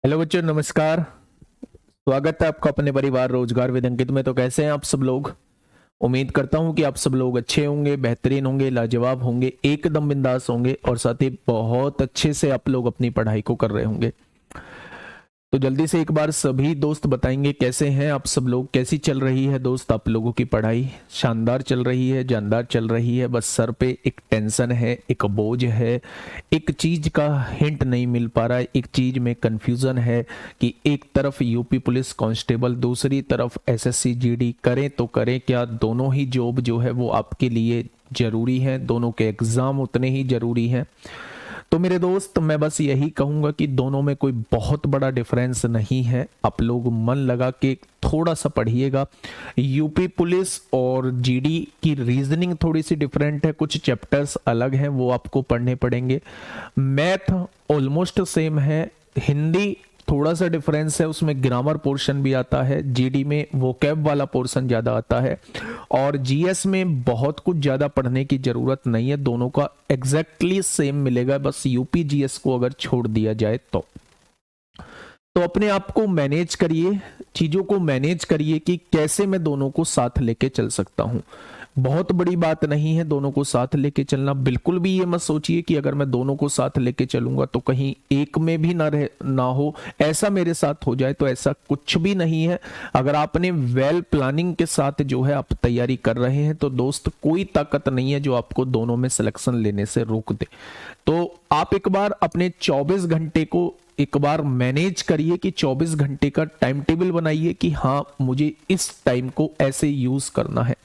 Hello बच्चों, नमस्कार। स्वागत है आपका अपने परिवार रोजगार विद अंकित में। तो कैसे हैं आप सब लोग? उम्मीद करता हूं कि आप सब लोग अच्छे होंगे, बेहतरीन होंगे, लाजवाब होंगे, एकदम बिंदास होंगे और साथ ही बहुत अच्छे से आप लोग अपनी पढ़ाई को कर रहे होंगे। तो जल्दी से एक बार सभी दोस्त बताएंगे कैसे हैं आप सब लोग, कैसी चल रही है दोस्त आप लोगों की पढ़ाई? शानदार चल रही है, जानदार चल रही है? बस सर पे एक टेंशन है, एक बोझ है, एक चीज का हिंट नहीं मिल पा रहा है, एक चीज में कंफ्यूजन है कि एक तरफ यूपी पुलिस कांस्टेबल, दूसरी तरफ एसएससी जीडी, करें तो करें क्या? दोनों ही जॉब जो है वो आपके लिए जरूरी है, दोनों के एग्जाम उतने ही जरूरी हैं। तो मेरे दोस्त, मैं बस यही कहूंगा कि दोनों में कोई बहुत बड़ा डिफरेंस नहीं है। आप लोग मन लगा के थोड़ा सा पढ़िएगा। यूपी पुलिस और जीडी की रीजनिंग थोड़ी सी डिफरेंट है, कुछ चैप्टर्स अलग हैं, वो आपको पढ़ने पड़ेंगे। मैथ ऑलमोस्ट सेम है। हिंदी थोड़ा सा डिफरेंस है, उसमें ग्रामर पोर्शन भी आता है, जीडी में वोकैब वाला पोर्शन ज्यादा आता है। और जीएस में बहुत कुछ ज्यादा पढ़ने की जरूरत नहीं है, दोनों का एग्जैक्टली सेम मिलेगा, बस यूपी जीएस को अगर छोड़ दिया जाए तो अपने आप को मैनेज करिए, चीजों को मैनेज करिए कि कैसे मैं दोनों को साथ लेके चल सकता हूं। बहुत बड़ी बात नहीं है दोनों को साथ लेके चलना। बिल्कुल भी ये मत सोचिए कि अगर मैं दोनों को साथ लेके चलूंगा तो कहीं एक में भी ना हो, ऐसा मेरे साथ हो जाए, तो ऐसा कुछ भी नहीं है। अगर आपने वेल प्लानिंग के साथ जो है आप तैयारी कर रहे हैं तो दोस्त कोई ताकत नहीं है जो आपको दोनों में सिलेक्शन लेने से रोक दे। तो आप एक बार अपने 24 घंटे को एक बार मैनेज करिए कि 24 घंटे का टाइम टेबल बनाइए कि हाँ, मुझे इस टाइम को ऐसे यूज करना है।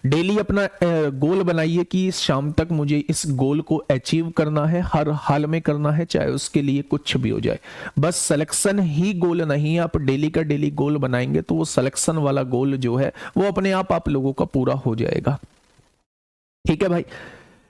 डेली अपना गोल बनाइए कि शाम तक मुझे इस गोल को अचीव करना है, हर हाल में करना है, चाहे उसके लिए कुछ भी हो जाए। बस सिलेक्शन ही गोल नहीं है। आप डेली का डेली गोल बनाएंगे तो वो सिलेक्शन वाला गोल जो है वो अपने आप लोगों का पूरा हो जाएगा। ठीक है भाई,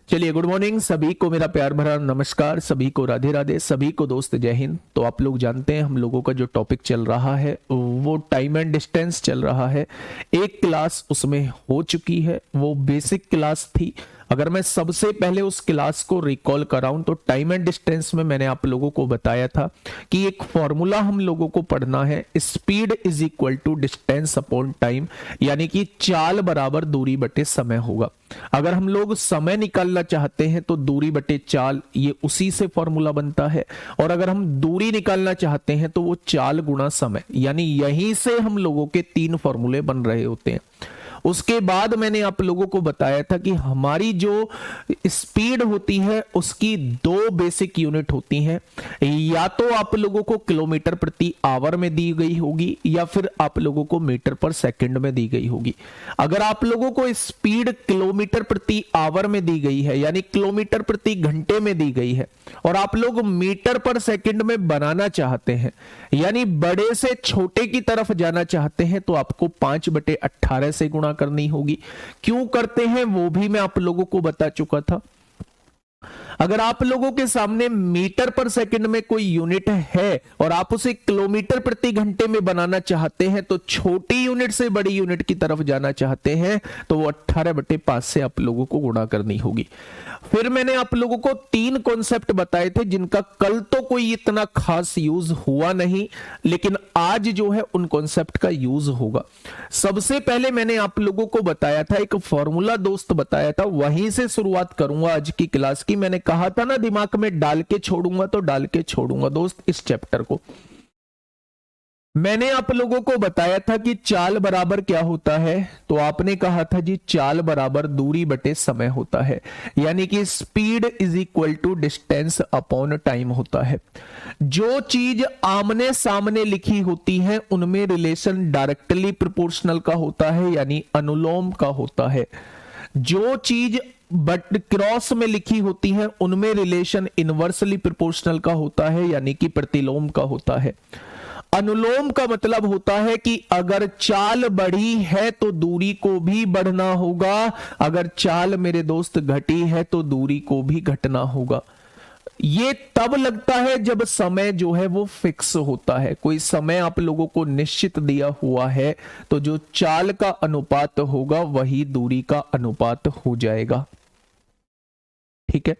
चलिए। गुड मॉर्निंग सभी को, मेरा प्यार भरा नमस्कार, सभी को राधे राधे, सभी को दोस्त जय हिंद। तो आप लोग जानते हैं हम लोगों का जो टॉपिक चल रहा है वो टाइम एंड डिस्टेंस चल रहा है। एक क्लास उसमें हो चुकी है, वो बेसिक क्लास थी। अगर मैं सबसे पहले उस क्लास को रिकॉल कराऊं तो टाइम एंड डिस्टेंस में मैंने आप लोगों को बताया था कि एक फॉर्मूला हम लोगों को पढ़ना है, speed is equal to distance upon time, यानी कि चाल बराबर दूरी बटे समय होगा। अगर हम लोग समय निकालना चाहते हैं तो दूरी बटे चाल, ये उसी से फॉर्मूला बनता है। और अगर हम दूरी निकालना चाहते हैं तो वो चाल गुणा समय, यानी यहीं से हम लोगों के 3 फॉर्मूले बन रहे होते हैं। उसके बाद मैंने आप लोगों को बताया था कि हमारी जो स्पीड होती है उसकी 2 बेसिक यूनिट होती हैं। या तो आप लोगों को किलोमीटर प्रति आवर में दी गई होगी या फिर आप लोगों को मीटर पर सेकंड में दी गई होगी। अगर आप लोगों को स्पीड किलोमीटर प्रति आवर में दी गई है, यानी किलोमीटर प्रति घंटे में दी गई है, और आप लोग मीटर पर सेकंड में बनाना चाहते हैं, यानी बड़े से छोटे की तरफ जाना चाहते हैं, तो आपको 5/18 से गुणा करनी होगी। क्यों करते हैं वो भी मैं आप लोगों को बता चुका था। अगर आप लोगों के सामने मीटर पर सेकंड में कोई यूनिट है और आप उसे किलोमीटर प्रति घंटे में बनाना चाहते हैं, तो छोटी यूनिट से बड़ी यूनिट की तरफ जाना चाहते हैं, तो वो 18/5 से आप लोगों को गुणा करनी होगी। फिर मैंने आप लोगों को 3 कॉन्सेप्ट बताए थे जिनका कल तो कोई इतना खास यूज हुआ नहीं, लेकिन आज जो है उन कॉन्सेप्ट का यूज होगा। सबसे पहले मैंने आप लोगों को बताया था, एक फॉर्मूला दोस्त बताया था, वहीं से शुरुआत करूंगा आज की क्लास की। मैंने कहा था ना, दिमाग में डाल के छोड़ूंगा तो डाल के छोड़ूंगा दोस्त इस चैप्टर को। मैंने आप लोगों को बताया था कि चाल बराबर क्या होता है, तो आपने कहा था जी चाल बराबर दूरी बटे समय होता है, यानी कि speed is equal to distance upon time होता है। जो चीज आमने सामने लिखी होती है उनमें रिलेशन डायरेक्टली प्रोपोर्शनल का होता है, यानी अनुलोम का होता है। जो चीज बट क्रॉस में लिखी होती है उनमें रिलेशन इनवर्सली प्रोपोर्शनल का होता है, यानी कि प्रतिलोम का होता है। अनुलोम का मतलब होता है कि अगर चाल बढ़ी है तो दूरी को भी बढ़ना होगा, अगर चाल मेरे दोस्त घटी है तो दूरी को भी घटना होगा। ये तब लगता है जब समय जो है वो फिक्स होता है। कोई समय आप लोगों को निश्चित दिया हुआ है तो जो चाल का अनुपात होगा वही दूरी का अनुपात हो जाएगा। ठीक है,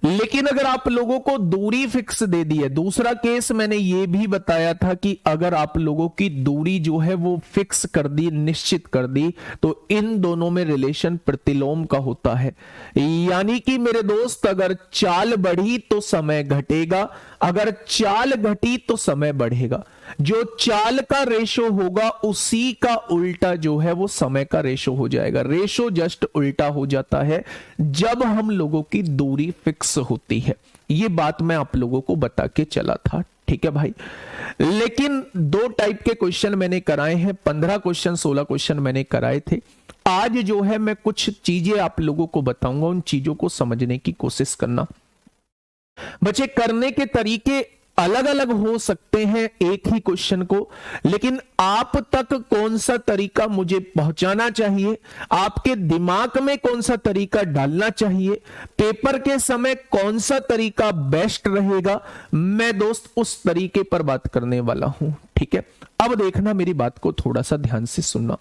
लेकिन अगर आप लोगों को दूरी फिक्स दे दी है, दूसरा केस मैंने ये भी बताया था कि अगर आप लोगों की दूरी जो है वो फिक्स कर दी, निश्चित कर दी, तो इन दोनों में रिलेशन प्रतिलोम का होता है। यानी कि मेरे दोस्त अगर चाल बढ़ी तो समय घटेगा, अगर चाल घटी तो समय बढ़ेगा। जो चाल का रेशो होगा उसी का उल्टा जो है वो समय का रेशो हो जाएगा। रेशो जस्ट उल्टा हो जाता है जब हम लोगों की दूरी फिक्स होती है। ये बात मैं आप लोगों को बता के चला था, ठीक है भाई। लेकिन दो टाइप के क्वेश्चन मैंने कराए हैं, 15 क्वेश्चन 16 क्वेश्चन मैंने कराए थे। आज जो है मैं कुछ चीजें आप लोगों को बताऊंगा, उन चीजों को समझने की कोशिश करना। बच्चे करने के तरीके अलग अलग हो सकते हैं एक ही क्वेश्चन को, लेकिन आप तक कौन सा तरीका मुझे पहुंचाना चाहिए, आपके दिमाग में कौन सा तरीका डालना चाहिए, पेपर के समय कौन सा तरीका बेस्ट रहेगा, मैं दोस्त उस तरीके पर बात करने वाला हूं, ठीक है। अब देखना, मेरी बात को थोड़ा सा ध्यान से सुनना।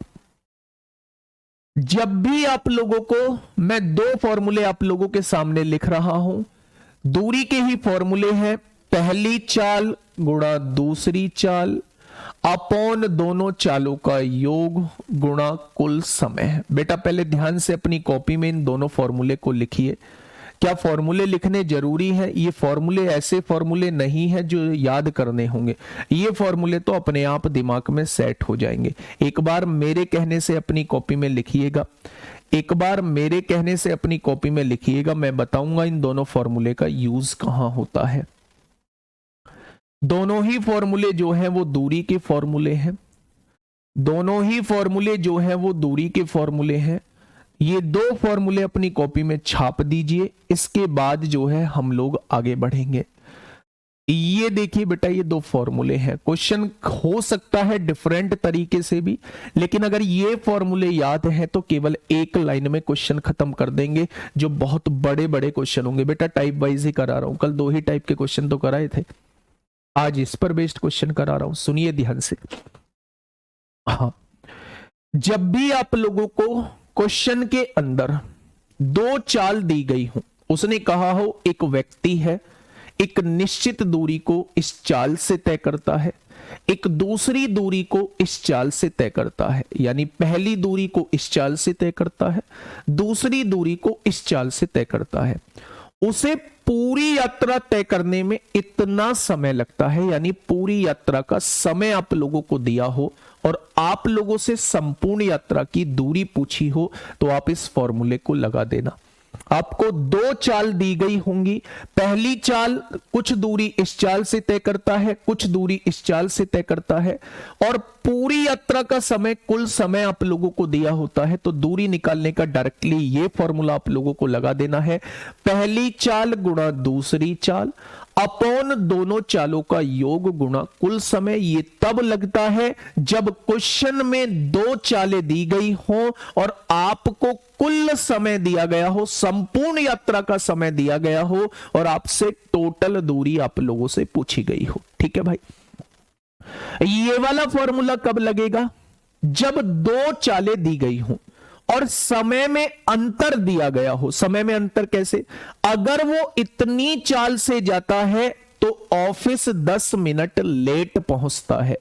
जब भी आप लोगों को मैं दो फॉर्मूले आप लोगों के सामने लिख रहा हूं, दूरी के ही फॉर्मूले हैं, पहली चाल गुणा दूसरी चाल अपॉन दोनों चालों का योग गुणा कुल समय। बेटा पहले ध्यान से अपनी कॉपी में इन दोनों फॉर्मूले को लिखिए। क्या फॉर्मूले लिखने जरूरी है? ये फॉर्मूले ऐसे फॉर्मूले नहीं है जो याद करने होंगे, ये फॉर्मूले तो अपने आप दिमाग में सेट हो जाएंगे। एक बार मेरे कहने से अपनी कॉपी में लिखिएगा, एक बार मेरे कहने से अपनी कॉपी में लिखिएगा, मैं बताऊंगा इन दोनों फॉर्मूले का यूज कहां होता है। दोनों ही फॉर्मूले जो हैं वो दूरी के फॉर्मूले हैं, दोनों ही फॉर्मूले जो हैं वो दूरी के फॉर्मूले हैं। ये दो फॉर्मूले अपनी कॉपी में छाप दीजिए, इसके बाद जो है हम लोग आगे बढ़ेंगे। ये देखिए बेटा, ये दो फॉर्मूले हैं। क्वेश्चन हो सकता है डिफरेंट तरीके से भी, लेकिन अगर ये फॉर्मूले याद हैं तो केवल एक लाइन में क्वेश्चन खत्म कर देंगे, जो बहुत बड़े बड़े क्वेश्चन होंगे। बेटा टाइप वाइज ही करा रहा हूं, कल दो ही टाइप के क्वेश्चन तो कराए थे, आज इस पर बेस्ड क्वेश्चन करा रहा हूं, सुनिए ध्यान से। हाँ, जब भी आप लोगों को क्वेश्चन के अंदर दो चाल दी गई हो, उसने कहा हो एक व्यक्ति है, एक निश्चित दूरी को इस चाल से तय करता है, एक दूसरी दूरी को इस चाल से तय करता है, यानी पहली दूरी को इस चाल से तय करता है, दूसरी दूरी को इस चाल से तय करता है। उसे पूरी यात्रा तय करने में इतना समय लगता है, यानी पूरी यात्रा का समय आप लोगों को दिया हो और आप लोगों से संपूर्ण यात्रा की दूरी पूछी हो, तो आप इस फॉर्मूले को लगा देना। आपको दो चाल दी गई होंगी, पहली चाल कुछ दूरी इस चाल से तय करता है, कुछ दूरी इस चाल से तय करता है, और पूरी यात्रा का समय, कुल समय आप लोगों को दिया होता है। तो दूरी निकालने का डायरेक्टली ये फॉर्मूला आप लोगों को लगा देना है, पहली चाल गुणा दूसरी चाल अपॉन दोनों चालों का योग गुणा कुल समय। ये तब लगता है जब क्वेश्चन में दो चालें दी गई हो और आपको कुल समय दिया गया हो, संपूर्ण यात्रा का समय दिया गया हो, और आपसे टोटल दूरी आप लोगों से पूछी गई हो। ठीक है भाई, ये वाला फॉर्मूला कब लगेगा? जब दो चालें दी गई हो और समय में अंतर दिया गया हो। समय में अंतर कैसे? अगर वो इतनी चाल से जाता है तो ऑफिस 10 मिनट लेट पहुंचता है,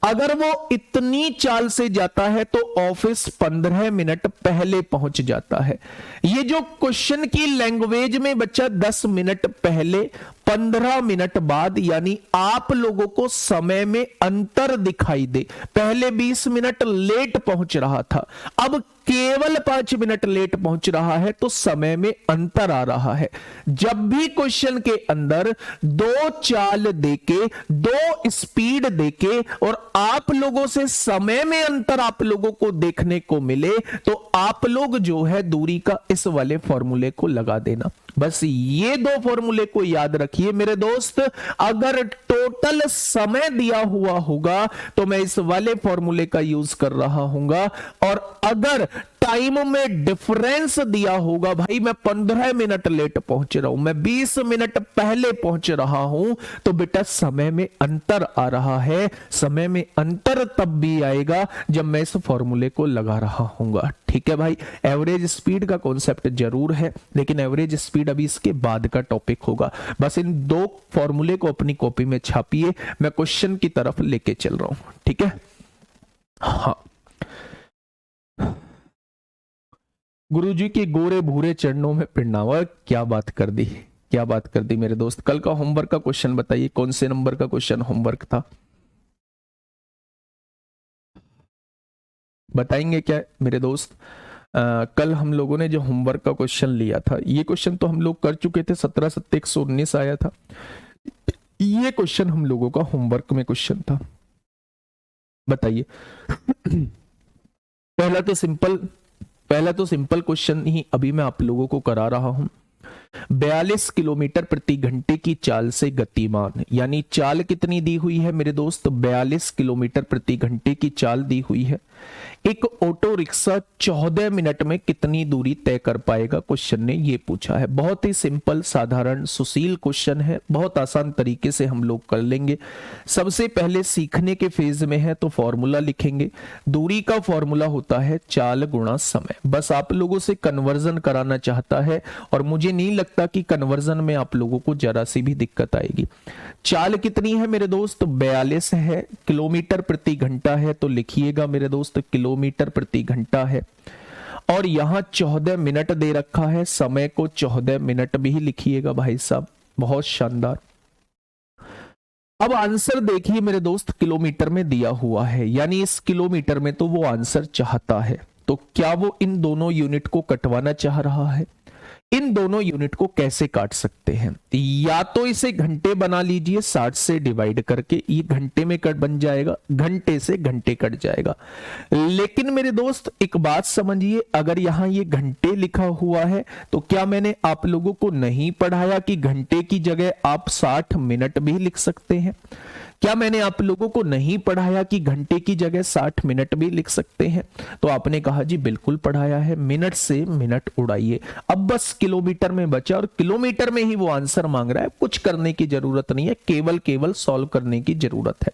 अगर वो इतनी चाल से जाता है तो ऑफिस 15 मिनट पहले पहुंच जाता है। ये जो क्वेश्चन की लैंग्वेज में बच्चा 10 मिनट पहले 15 मिनट बाद, यानी आप लोगों को समय में अंतर दिखाई दे। पहले 20 मिनट लेट पहुंच रहा था, अब केवल 5 मिनट लेट पहुंच रहा है, तो समय में अंतर आ रहा है। जब भी क्वेश्चन के अंदर दो चाल देके, दो स्पीड देके और आप लोगों से समय में अंतर आप लोगों को देखने को मिले, तो आप लोग जो है दूरी का इस वाले फॉर्मूले को लगा देना। बस ये दो फॉर्मूले को याद रखिए मेरे दोस्त। अगर टोटल समय दिया हुआ होगा तो मैं इस वाले फॉर्मूले का यूज कर रहा हूंगा, और अगर टाइम में डिफरेंस दिया होगा, भाई मैं 15 मिनट लेट पहुंच रहा हूं, मैं 20 मिनट पहले पहुंच रहा हूं, तो बेटा समय में अंतर आ रहा है। समय में अंतर तब भी आएगा जब मैं इस फॉर्मूले को लगा रहा हूंगा। ठीक है भाई, एवरेज स्पीड का कॉन्सेप्ट जरूर है, लेकिन एवरेज स्पीड अभी इसके बाद का टॉपिक होगा। बस इन दो फॉर्मूले को अपनी कॉपी में छापिए, मैं क्वेश्चन की तरफ लेके चल रहा हूं। ठीक है, हाँ। गुरुजी के गोरे भूरे चरणों में पिंडावा, क्या बात कर दी, क्या बात कर दी मेरे दोस्त। कल का होमवर्क का क्वेश्चन बताइए, कौन से नंबर का क्वेश्चन होमवर्क था, बताएंगे क्या मेरे दोस्त। कल हम लोगों ने जो होमवर्क का क्वेश्चन लिया था, ये क्वेश्चन तो हम लोग कर चुके थे, 17 7 119 आया था। ये क्वेश्चन हम लोगों का होमवर्क में क्वेश्चन था, बताइए। पहला तो सिंपल क्वेश्चन ही अभी मैं आप लोगों को करा रहा हूं। 42 किलोमीटर प्रति घंटे की चाल से गतिमान, यानी चाल कितनी दी हुई है मेरे दोस्त, 42 किलोमीटर प्रति घंटे की चाल दी हुई है। एक ऑटो रिक्शा 14 मिनट में कितनी दूरी तय कर पाएगा, क्वेश्चन ने ये पूछा है। बहुत ही सिंपल, साधारण, सुशील क्वेश्चन है, बहुत आसान तरीके से हम लोग कर लेंगे। सबसे पहले सीखने के फेज में है तो फॉर्मूला लिखेंगे। दूरी का फॉर्मूला होता है चाल गुणा समय। बस आप लोगों से कन्वर्जन कराना चाहता है, और मुझे नहीं लगता कि कन्वर्जन में आप लोगों को जरा सी भी दिक्कत आएगी। चाल कितनी है मेरे दोस्त, 42 है। किलोमीटर प्रति घंटा है तो लिखिएगा मेरे दोस्त किलोमीटर प्रति घंटा है। और यहां 14 मिनट दे रखा है, समय को 14 मिनट भी लिखिएगा भाई साहब, बहुत शानदार। अब आंसर देखिए मेरे दोस्त, किलोमीटर में दिया हुआ है, यानी इस किलोमीटर में तो वो आंसर चाहता है। तो क्या वो इन दोनों यूनिट को कटवाना चाह रहा है? इन दोनों यूनिट को कैसे काट सकते हैं? या तो इसे घंटे बना लीजिए, 60 से डिवाइड करके, ये घंटे में कट बन जाएगा, घंटे से घंटे कट जाएगा। लेकिन मेरे दोस्त एक बात समझिए, अगर यहां ये घंटे लिखा हुआ है तो क्या मैंने आप लोगों को नहीं पढ़ाया कि घंटे की जगह आप 60 मिनट भी लिख सकते हैं? क्या मैंने आप लोगों को नहीं पढ़ाया कि घंटे की जगह 60 मिनट भी लिख सकते हैं? तो आपने कहा जी बिल्कुल पढ़ाया है, मिनट से मिनट उड़ाइए। अब बस किलोमीटर में बचा, और किलोमीटर में ही वो आंसर मांग रहा है, कुछ करने की जरूरत नहीं है, केवल सॉल्व करने की जरूरत है।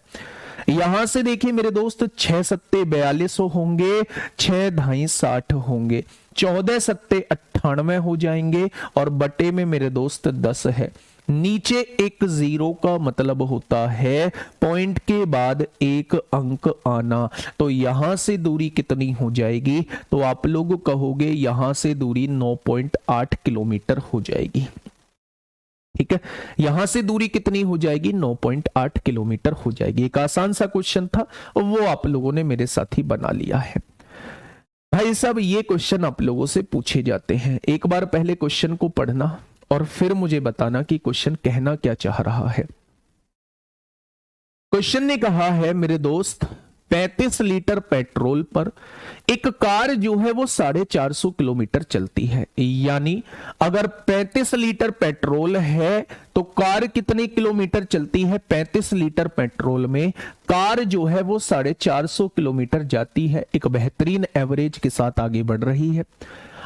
यहां से देखिए मेरे दोस्त, 6 सत्ते 42 होंगे, 6 ढाई 60 होंगे, 14 सत्ते 98 हो जाएंगे, और बटे में मेरे दोस्त 10 है। नीचे एक जीरो का मतलब होता है पॉइंट के बाद एक अंक आना। तो यहां से दूरी कितनी हो जाएगी? तो आप लोग कहोगे यहां से दूरी 9.8 किलोमीटर हो जाएगी। ठीक है, यहां से दूरी कितनी हो जाएगी? 9.8 किलोमीटर हो जाएगी। एक आसान सा क्वेश्चन था, वो आप लोगों ने मेरे साथ ही बना लिया है। भाई साहब, ये क्वेश्चन आप लोगों से पूछे जाते हैं, एक बार पहले क्वेश्चन को पढ़ना और फिर मुझे बताना कि क्वेश्चन कहना क्या चाह रहा है। क्वेश्चन ने कहा है मेरे दोस्त, 35 लीटर पेट्रोल पर एक कार जो है वो 450 किलोमीटर चलती है। यानी अगर 35 लीटर पेट्रोल है तो कार कितने किलोमीटर चलती है? 35 लीटर पेट्रोल में कार जो है वो 450 किलोमीटर जाती है, एक बेहतरीन एवरेज के साथ आगे बढ़ रही है।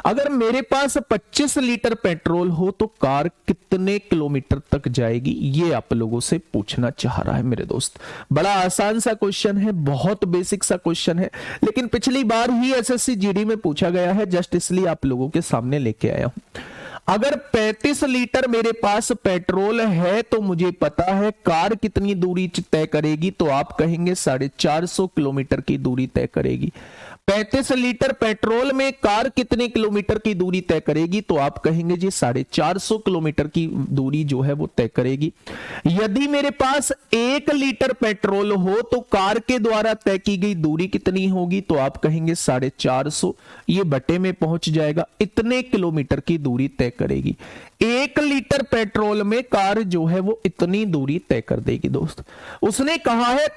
अगर मेरे पास 25 लीटर पेट्रोल हो तो कार कितने किलोमीटर तक जाएगी? ये आप लोगों से पूछना चाह रहा है मेरे दोस्त। बड़ा आसान सा क्वेश्चन है, बहुत बेसिक सा क्वेश्चन है, लेकिन पिछली बार ही एसएससी जीडी में पूछा गया है, जस्ट इसलिए आप लोगों के सामने लेके आया हूं। अगर 35 लीटर मेरे पास पेट्रोल है तो मुझे पता है कार कितनी दूरी तय करेगी, तो आप कहेंगे 450 किलोमीटर की दूरी तय करेगी। 35 लीटर पेट्रोल में कार कितने किलोमीटर की दूरी तय करेगी? तो आप कहेंगे जी 450 किलोमीटर की दूरी जो है वो तय करेगी। यदि मेरे पास 1 लीटर पेट्रोल हो तो कार के द्वारा तय की गई दूरी कितनी होगी? तो आप कहेंगे 450, ये बटे में पहुंच जाएगा, इतने किलोमीटर की दूरी तय करेगी। 1 लीटर पेट्रोल में कार जो है वो इतनी दूरी तय कर देगी दोस्त। उसने कहा है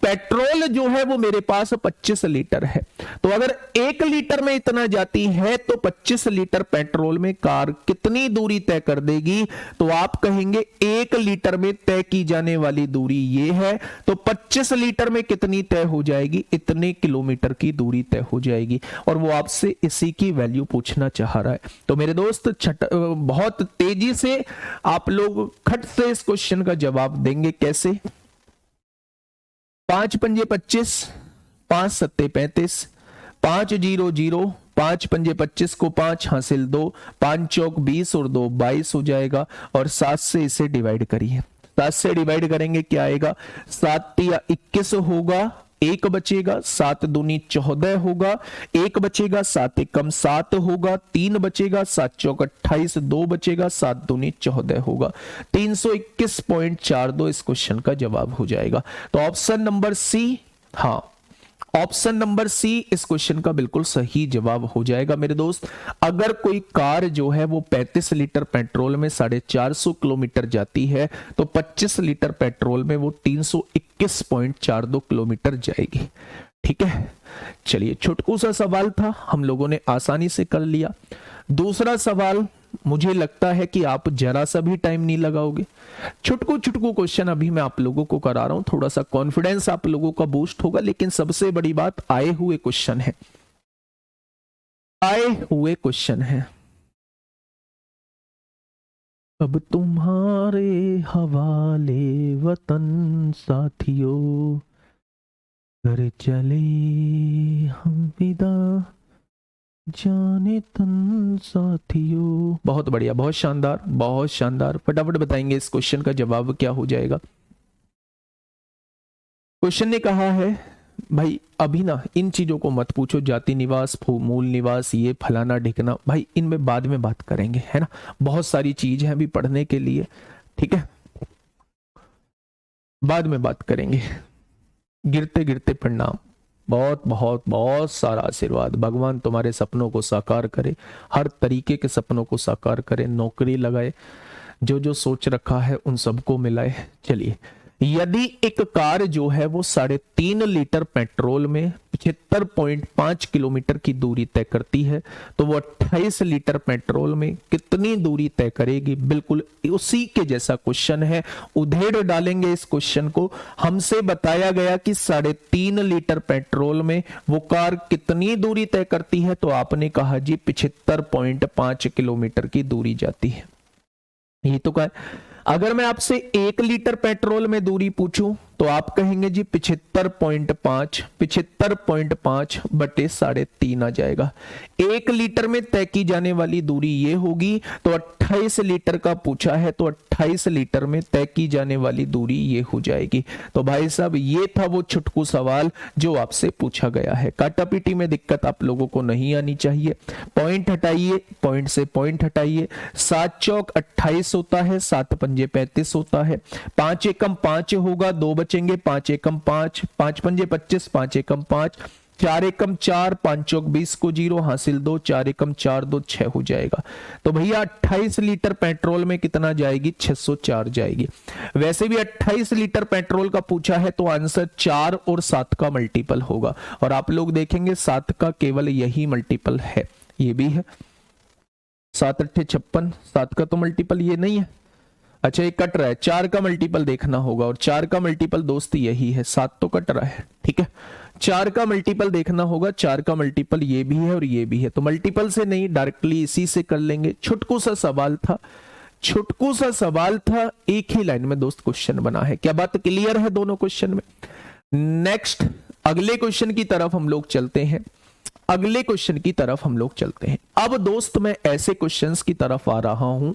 पेट्रोल जो है वो मेरे पास 25 लीटर है, तो अगर 1 लीटर में इतना जाती है तो 25 लीटर पेट्रोल में कार कितनी दूरी तय कर देगी? तो आप कहेंगे 1 लीटर में तय की जाने वाली दूरी ये है, तो 25 लीटर में कितनी तय हो जाएगी? इतने किलोमीटर की दूरी तय हो जाएगी। और वो आपसे इसी की वैल्यू पूछना चाह रहा है। तो मेरे दोस्त बहुत तेजी से आप लोग खट से इस क्वेश्चन का जवाब देंगे। कैसे? 5 पंजे 25, 5 सत्ते 35, 5 0 0, 5 पंजे 25 को 5 हासिल 2, 5 चौक 20 और 2 22 हो जाएगा। और 7 से इसे डिवाइड करिए, 7 से डिवाइड करेंगे क्या आएगा? 7 तिया 21 होगा, 1 बचेगा, 7 दूनी 14 होगा, 1 बचेगा, 7 एकम 7 होगा, 3 बचेगा, 7 चौक 28, 2 बचेगा, 7 दूनी 14 होगा। 321.42 इस क्वेश्चन का जवाब हो जाएगा। तो ऑप्शन नंबर सी, हाँ ऑप्शन नंबर सी इस क्वेश्चन का बिल्कुल सही जवाब हो जाएगा। मेरे दोस्त, अगर कोई कार जो है वो 35 लीटर पेट्रोल में 450 किलोमीटर जाती है तो 25 लीटर पेट्रोल में वो 321.42 किलोमीटर जाएगी। ठीक है, चलिए छुटकू सा सवाल था, हम लोगों ने आसानी से कर लिया। दूसरा सवाल मुझे लगता है कि आप जरा सा भी टाइम नहीं लगाओगे। छुटकू छुटकू क्वेश्चन अभी मैं आप लोगों को करा रहा हूं, थोड़ा सा कॉन्फिडेंस आप लोगों का बूस्ट होगा। लेकिन सबसे बड़ी बात, आए हुए क्वेश्चन है, आए हुए क्वेश्चन है। अब तुम्हारे हवाले वतन साथियों, कर चले हम विदा जाने तन साथियों। बहुत बढ़िया, बहुत शानदार, बहुत शानदार। फटाफट बताएंगे इस क्वेश्चन का जवाब क्या हो जाएगा। क्वेश्चन ने कहा है भाई अभी ना इन चीजों को मत पूछो, जाति निवास, मूल निवास, ये फलाना ढिकना, भाई इनमें बाद में बात करेंगे, है ना। बहुत सारी चीज है अभी पढ़ने के लिए, ठीक है, बाद में बात करेंगे। गिरते गिरते प्रणाम, बहुत बहुत बहुत सारा आशीर्वाद। भगवान तुम्हारे सपनों को साकार करे, हर तरीके के सपनों को साकार करे, नौकरी लगाए, जो जो सोच रखा है उन सबको मिलाए। चलिए, यदि एक कार जो है वो 3.5 लीटर पेट्रोल में 75.5 किलोमीटर की दूरी तय करती है तो वो 28 लीटर पेट्रोल में कितनी दूरी तय करेगी? बिल्कुल उसी के जैसा क्वेश्चन है, उधेड़ डालेंगे इस क्वेश्चन को। हमसे बताया गया कि 3.5 लीटर पेट्रोल में वो कार कितनी दूरी तय करती है, तो आपने कहा जी 75.5 किलोमीटर की दूरी जाती है। ये तो कहा। अगर मैं आपसे 1 लीटर पेट्रोल में दूरी पूछूं तो आप कहेंगे जी 75.5 बटे 3.5 आ जाएगा। 1 लीटर में तय की जाने वाली दूरी ये होगी, तो 28 लीटर का पूछा है तो 28 लीटर में तय की जाने वाली दूरी ये हो जाएगी। तो भाई साहब ये था वो छुटकू सवाल जो आपसे पूछा गया है। काटापीटी में दिक्कत आप लोगों को नहीं आनी चाहिए। पॉइंट हटाइए, पॉइंट से पॉइंट हटाइए। 7 चौक 28 होता है, 7 पंजे 35 होता है, 5 एकम 5 होगा, 2 बचेंगे, 5 एकम 5, 5 पंजे 25, 5 एकम 5, 4 एकम 4, 5 चौक 20 को 0 हासिल 2, 4 एकम 4 2 6 हो जाएगा। तो भैया 28 लीटर पेट्रोल में कितना जाएगी? 604 जाएगी। वैसे भी 28 लीटर पेट्रोल का पूछा है तो आंसर 4 और 7 का मल्टीपल होगा, और आप लोग देखेंगे 7 का केवल यही मल्टीपल है, ये भी है। 7 अट्ठे 56, 7 का तो मल्टीपल ये नहीं है। अच्छा ये कट रहा है, 4 का मल्टीपल देखना होगा, और 4 का मल्टीपल दोस्त यही है, 7 तो कट रहा है, ठीक है। 4 का मल्टीपल देखना होगा, 4 का मल्टीपल ये भी है और ये भी है, तो मल्टीपल से नहीं डायरेक्टली इसी से कर लेंगे। छुटकू सा सवाल था, छुटकू सा सवाल था, एक ही लाइन में दोस्त क्वेश्चन बना है। क्या बात क्लियर है दोनों क्वेश्चन में? नेक्स्ट अगले क्वेश्चन की तरफ हम लोग चलते हैं, अगले क्वेश्चन की तरफ हम लोग चलते हैं। अब दोस्त मैं ऐसे क्वेश्चंस की तरफ आ रहा हूं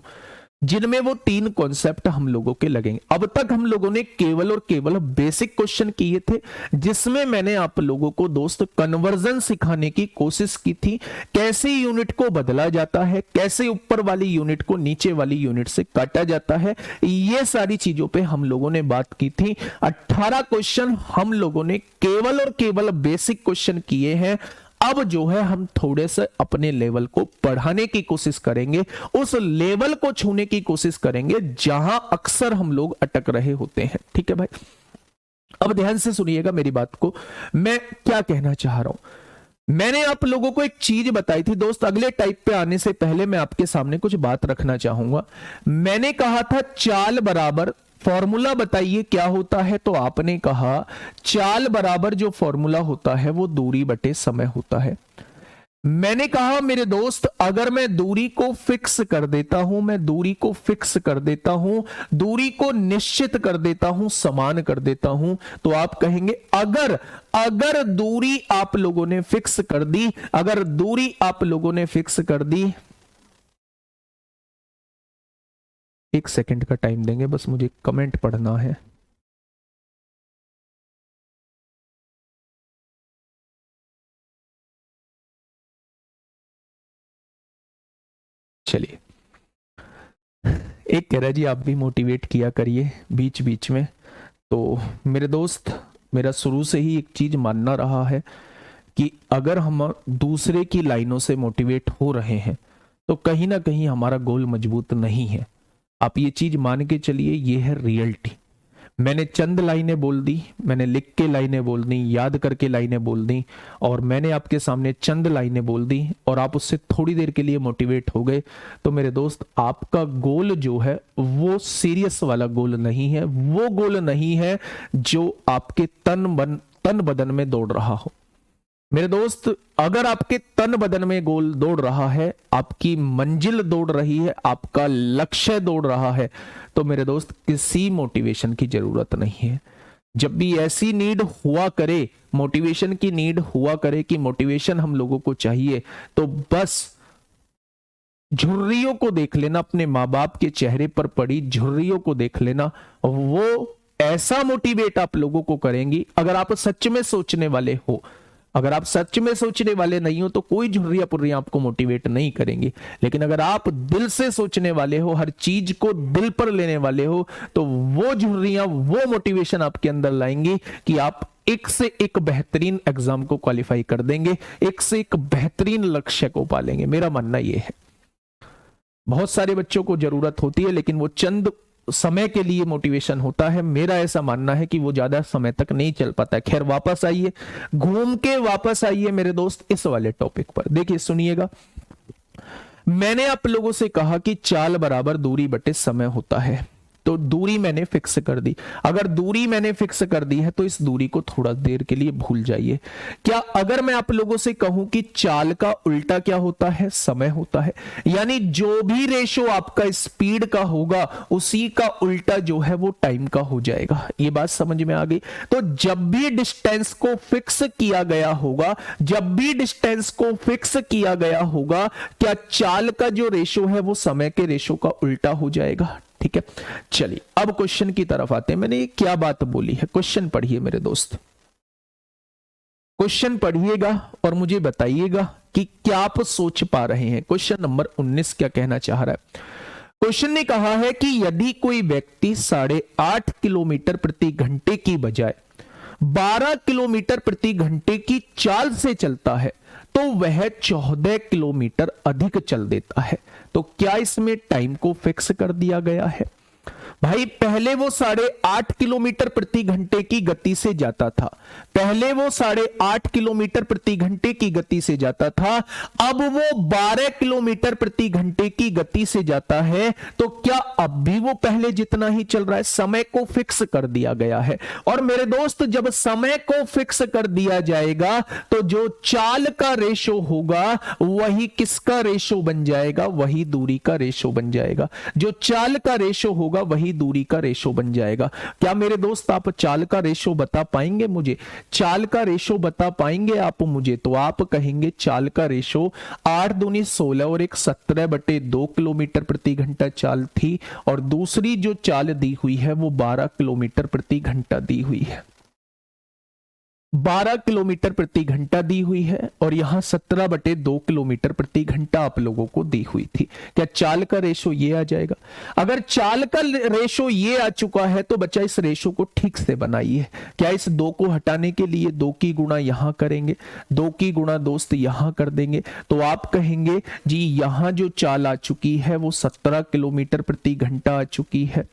जिनमें वो 3 कॉन्सेप्ट हम लोगों के लगेंगे। अब तक हम लोगों ने केवल और केवल बेसिक क्वेश्चन किए थे, जिसमें मैंने आप लोगों को दोस्त कन्वर्जन सिखाने की कोशिश की थी। कैसे यूनिट को बदला जाता है, कैसे ऊपर वाली यूनिट को नीचे वाली यूनिट से काटा जाता है, ये सारी चीजों पे हम लोगों ने बात की थी। 18 क्वेश्चन हम लोगों ने केवल और केवल बेसिक क्वेश्चन किए हैं। अब जो है हम थोड़े से अपने लेवल को बढ़ाने की कोशिश करेंगे, उस लेवल को छूने की कोशिश करेंगे जहां अक्सर हम लोग अटक रहे होते हैं। ठीक है भाई, अब ध्यान से सुनिएगा मेरी बात को, मैं क्या कहना चाह रहा हूं। मैंने आप लोगों को एक चीज बताई थी दोस्त, अगले टाइप पे आने से पहले मैं आपके सामने कुछ बात रखना चाहूंगा। मैंने कहा था चाल बराबर, फॉर्मूला बताइए क्या होता है, तो आपने कहा चाल बराबर जो फॉर्मूला होता है वो दूरी बटे समय होता है। मैंने कहा मेरे दोस्त अगर मैं दूरी को फिक्स कर देता हूं, मैं दूरी को फिक्स कर देता हूं, दूरी को निश्चित कर देता हूं, समान कर देता हूं, तो आप कहेंगे अगर अगर दूरी आप लोगों ने फिक्स कर दी, अगर दूरी आप लोगों ने फिक्स कर दी, एक सेकंड का टाइम देंगे, बस मुझे कमेंट पढ़ना है। चलिए, एक कह रहा जी आप भी मोटिवेट किया करिए बीच बीच में। तो मेरे दोस्त, मेरा शुरू से ही एक चीज मानना रहा है कि अगर हम दूसरे की लाइनों से मोटिवेट हो रहे हैं तो कहीं ना कहीं हमारा गोल मजबूत नहीं है। आप ये चीज मान के चलिए, ये है रियलिटी। मैंने चंद लाइनें बोल दी, मैंने लिख के लाइनें बोल दी, याद करके लाइनें बोल दी, और मैंने आपके सामने चंद लाइनें बोल दी और आप उससे थोड़ी देर के लिए मोटिवेट हो गए, तो मेरे दोस्त आपका गोल जो है वो सीरियस वाला गोल नहीं है, वो गोल नहीं है जो आपके तन बदन में दौड़ रहा हो। मेरे दोस्त अगर आपके तन बदन में गोल दौड़ रहा है, आपकी मंजिल दौड़ रही है, आपका लक्ष्य दौड़ रहा है, तो मेरे दोस्त किसी मोटिवेशन की जरूरत नहीं है। जब भी ऐसी नीड हुआ करे, मोटिवेशन की नीड हुआ करे कि मोटिवेशन हम लोगों को चाहिए, तो बस झुर्रियों को देख लेना, अपने माँ बाप के चेहरे पर पड़ी झुर्रियों को देख लेना, वो ऐसा मोटिवेट आप लोगों को करेंगी। अगर आप सच में सोचने वाले हो, अगर आप सच में सोचने वाले नहीं हो तो कोई झुर्रिया पुर्रिया आपको मोटिवेट नहीं करेंगी, लेकिन अगर आप दिल से सोचने वाले हो, हर चीज को दिल पर लेने वाले हो, तो वो झुर्रियां, वो मोटिवेशन आपके अंदर लाएंगी कि आप एक से एक बेहतरीन एग्जाम को क्वालिफाई कर देंगे, एक से एक बेहतरीन लक्ष्य को पालेंगे। मेरा मानना यह है। बहुत सारे बच्चों को जरूरत होती है, लेकिन वो चंद समय के लिए मोटिवेशन होता है। मेरा ऐसा मानना है कि वो ज्यादा समय तक नहीं चल पाता। खैर, वापस आइए, घूम के वापस आइए मेरे दोस्त इस वाले टॉपिक पर। देखिए सुनिएगा, मैंने आप लोगों से कहा कि चाल बराबर दूरी बटे समय होता है, तो दूरी मैंने फिक्स कर दी। अगर दूरी मैंने फिक्स कर दी है तो इस दूरी को थोड़ा देर के लिए भूल जाइए। क्या अगर मैं आप लोगों से कहूं कि चाल का उल्टा क्या होता है? समय होता है। यानी जो भी रेशो आपका स्पीड का होगा उसी का उल्टा जो है वो टाइम का हो जाएगा। ये बात समझ में आ गई? तो जब भी डिस्टेंस को फिक्स किया गया होगा, जब भी डिस्टेंस को फिक्स किया गया होगा, क्या चाल का जो रेशो है वो समय के रेशो का उल्टा हो जाएगा। ठीक है, चलिए अब क्वेश्चन की तरफ आते हैं। मैंने ये क्या बात बोली है, क्वेश्चन पढ़िए मेरे दोस्त, क्वेश्चन पढ़िएगा और मुझे बताइएगा कि क्या आप सोच पा रहे हैं। क्वेश्चन नंबर 19 क्या कहना चाह रहा है? क्वेश्चन ने कहा है कि यदि कोई व्यक्ति 8.5 किलोमीटर प्रति घंटे की बजाय 12 किलोमीटर प्रति घंटे की चाल से चलता है तो वह 14 किलोमीटर अधिक चल देता है, तो क्या इसमें टाइम को फिक्स कर दिया गया है? भाई पहले वो 8.5 किलोमीटर प्रति घंटे की गति से जाता था, पहले वो 8.5 किलोमीटर प्रति घंटे की गति से जाता था, अब वो 12 किलोमीटर प्रति घंटे की गति से जाता है, तो क्या अब भी वो पहले जितना ही चल रहा है? समय को फिक्स कर दिया गया है। और मेरे दोस्त जब समय को फिक्स कर दिया जाएगा तो जो चाल का रेशो होगा वही किसका रेशो बन जाएगा? वही दूरी का रेशो बन जाएगा। जो चाल का रेशो होगा वही दूरी का रेशो बन जाएगा। क्या मेरे दोस्त आप चाल का रेशो बता पाएंगे मुझे? चाल का रेशो बता पाएंगे आप मुझे? तो आप कहेंगे चाल का रेशो 8 दूनी 16 और 1 17/2 किलोमीटर प्रति घंटा चाल थी, और दूसरी जो चाल दी हुई है वो 12 किलोमीटर प्रति घंटा दी हुई है। 12 किलोमीटर प्रति घंटा दी हुई है और यहां 17/2 किलोमीटर प्रति घंटा आप लोगों को दी हुई थी। क्या चाल का रेशो ये आ जाएगा? अगर चाल का रेशो ये आ चुका है तो बच्चा इस रेशो को ठीक से बनाइए। क्या इस 2 को हटाने के लिए 2 की गुणा यहां करेंगे, 2 की गुणा दोस्त यहां कर देंगे, तो आप कहेंगे जी यहां जो चाल आ चुकी है वो 17 किलोमीटर प्रति घंटा आ चुकी है,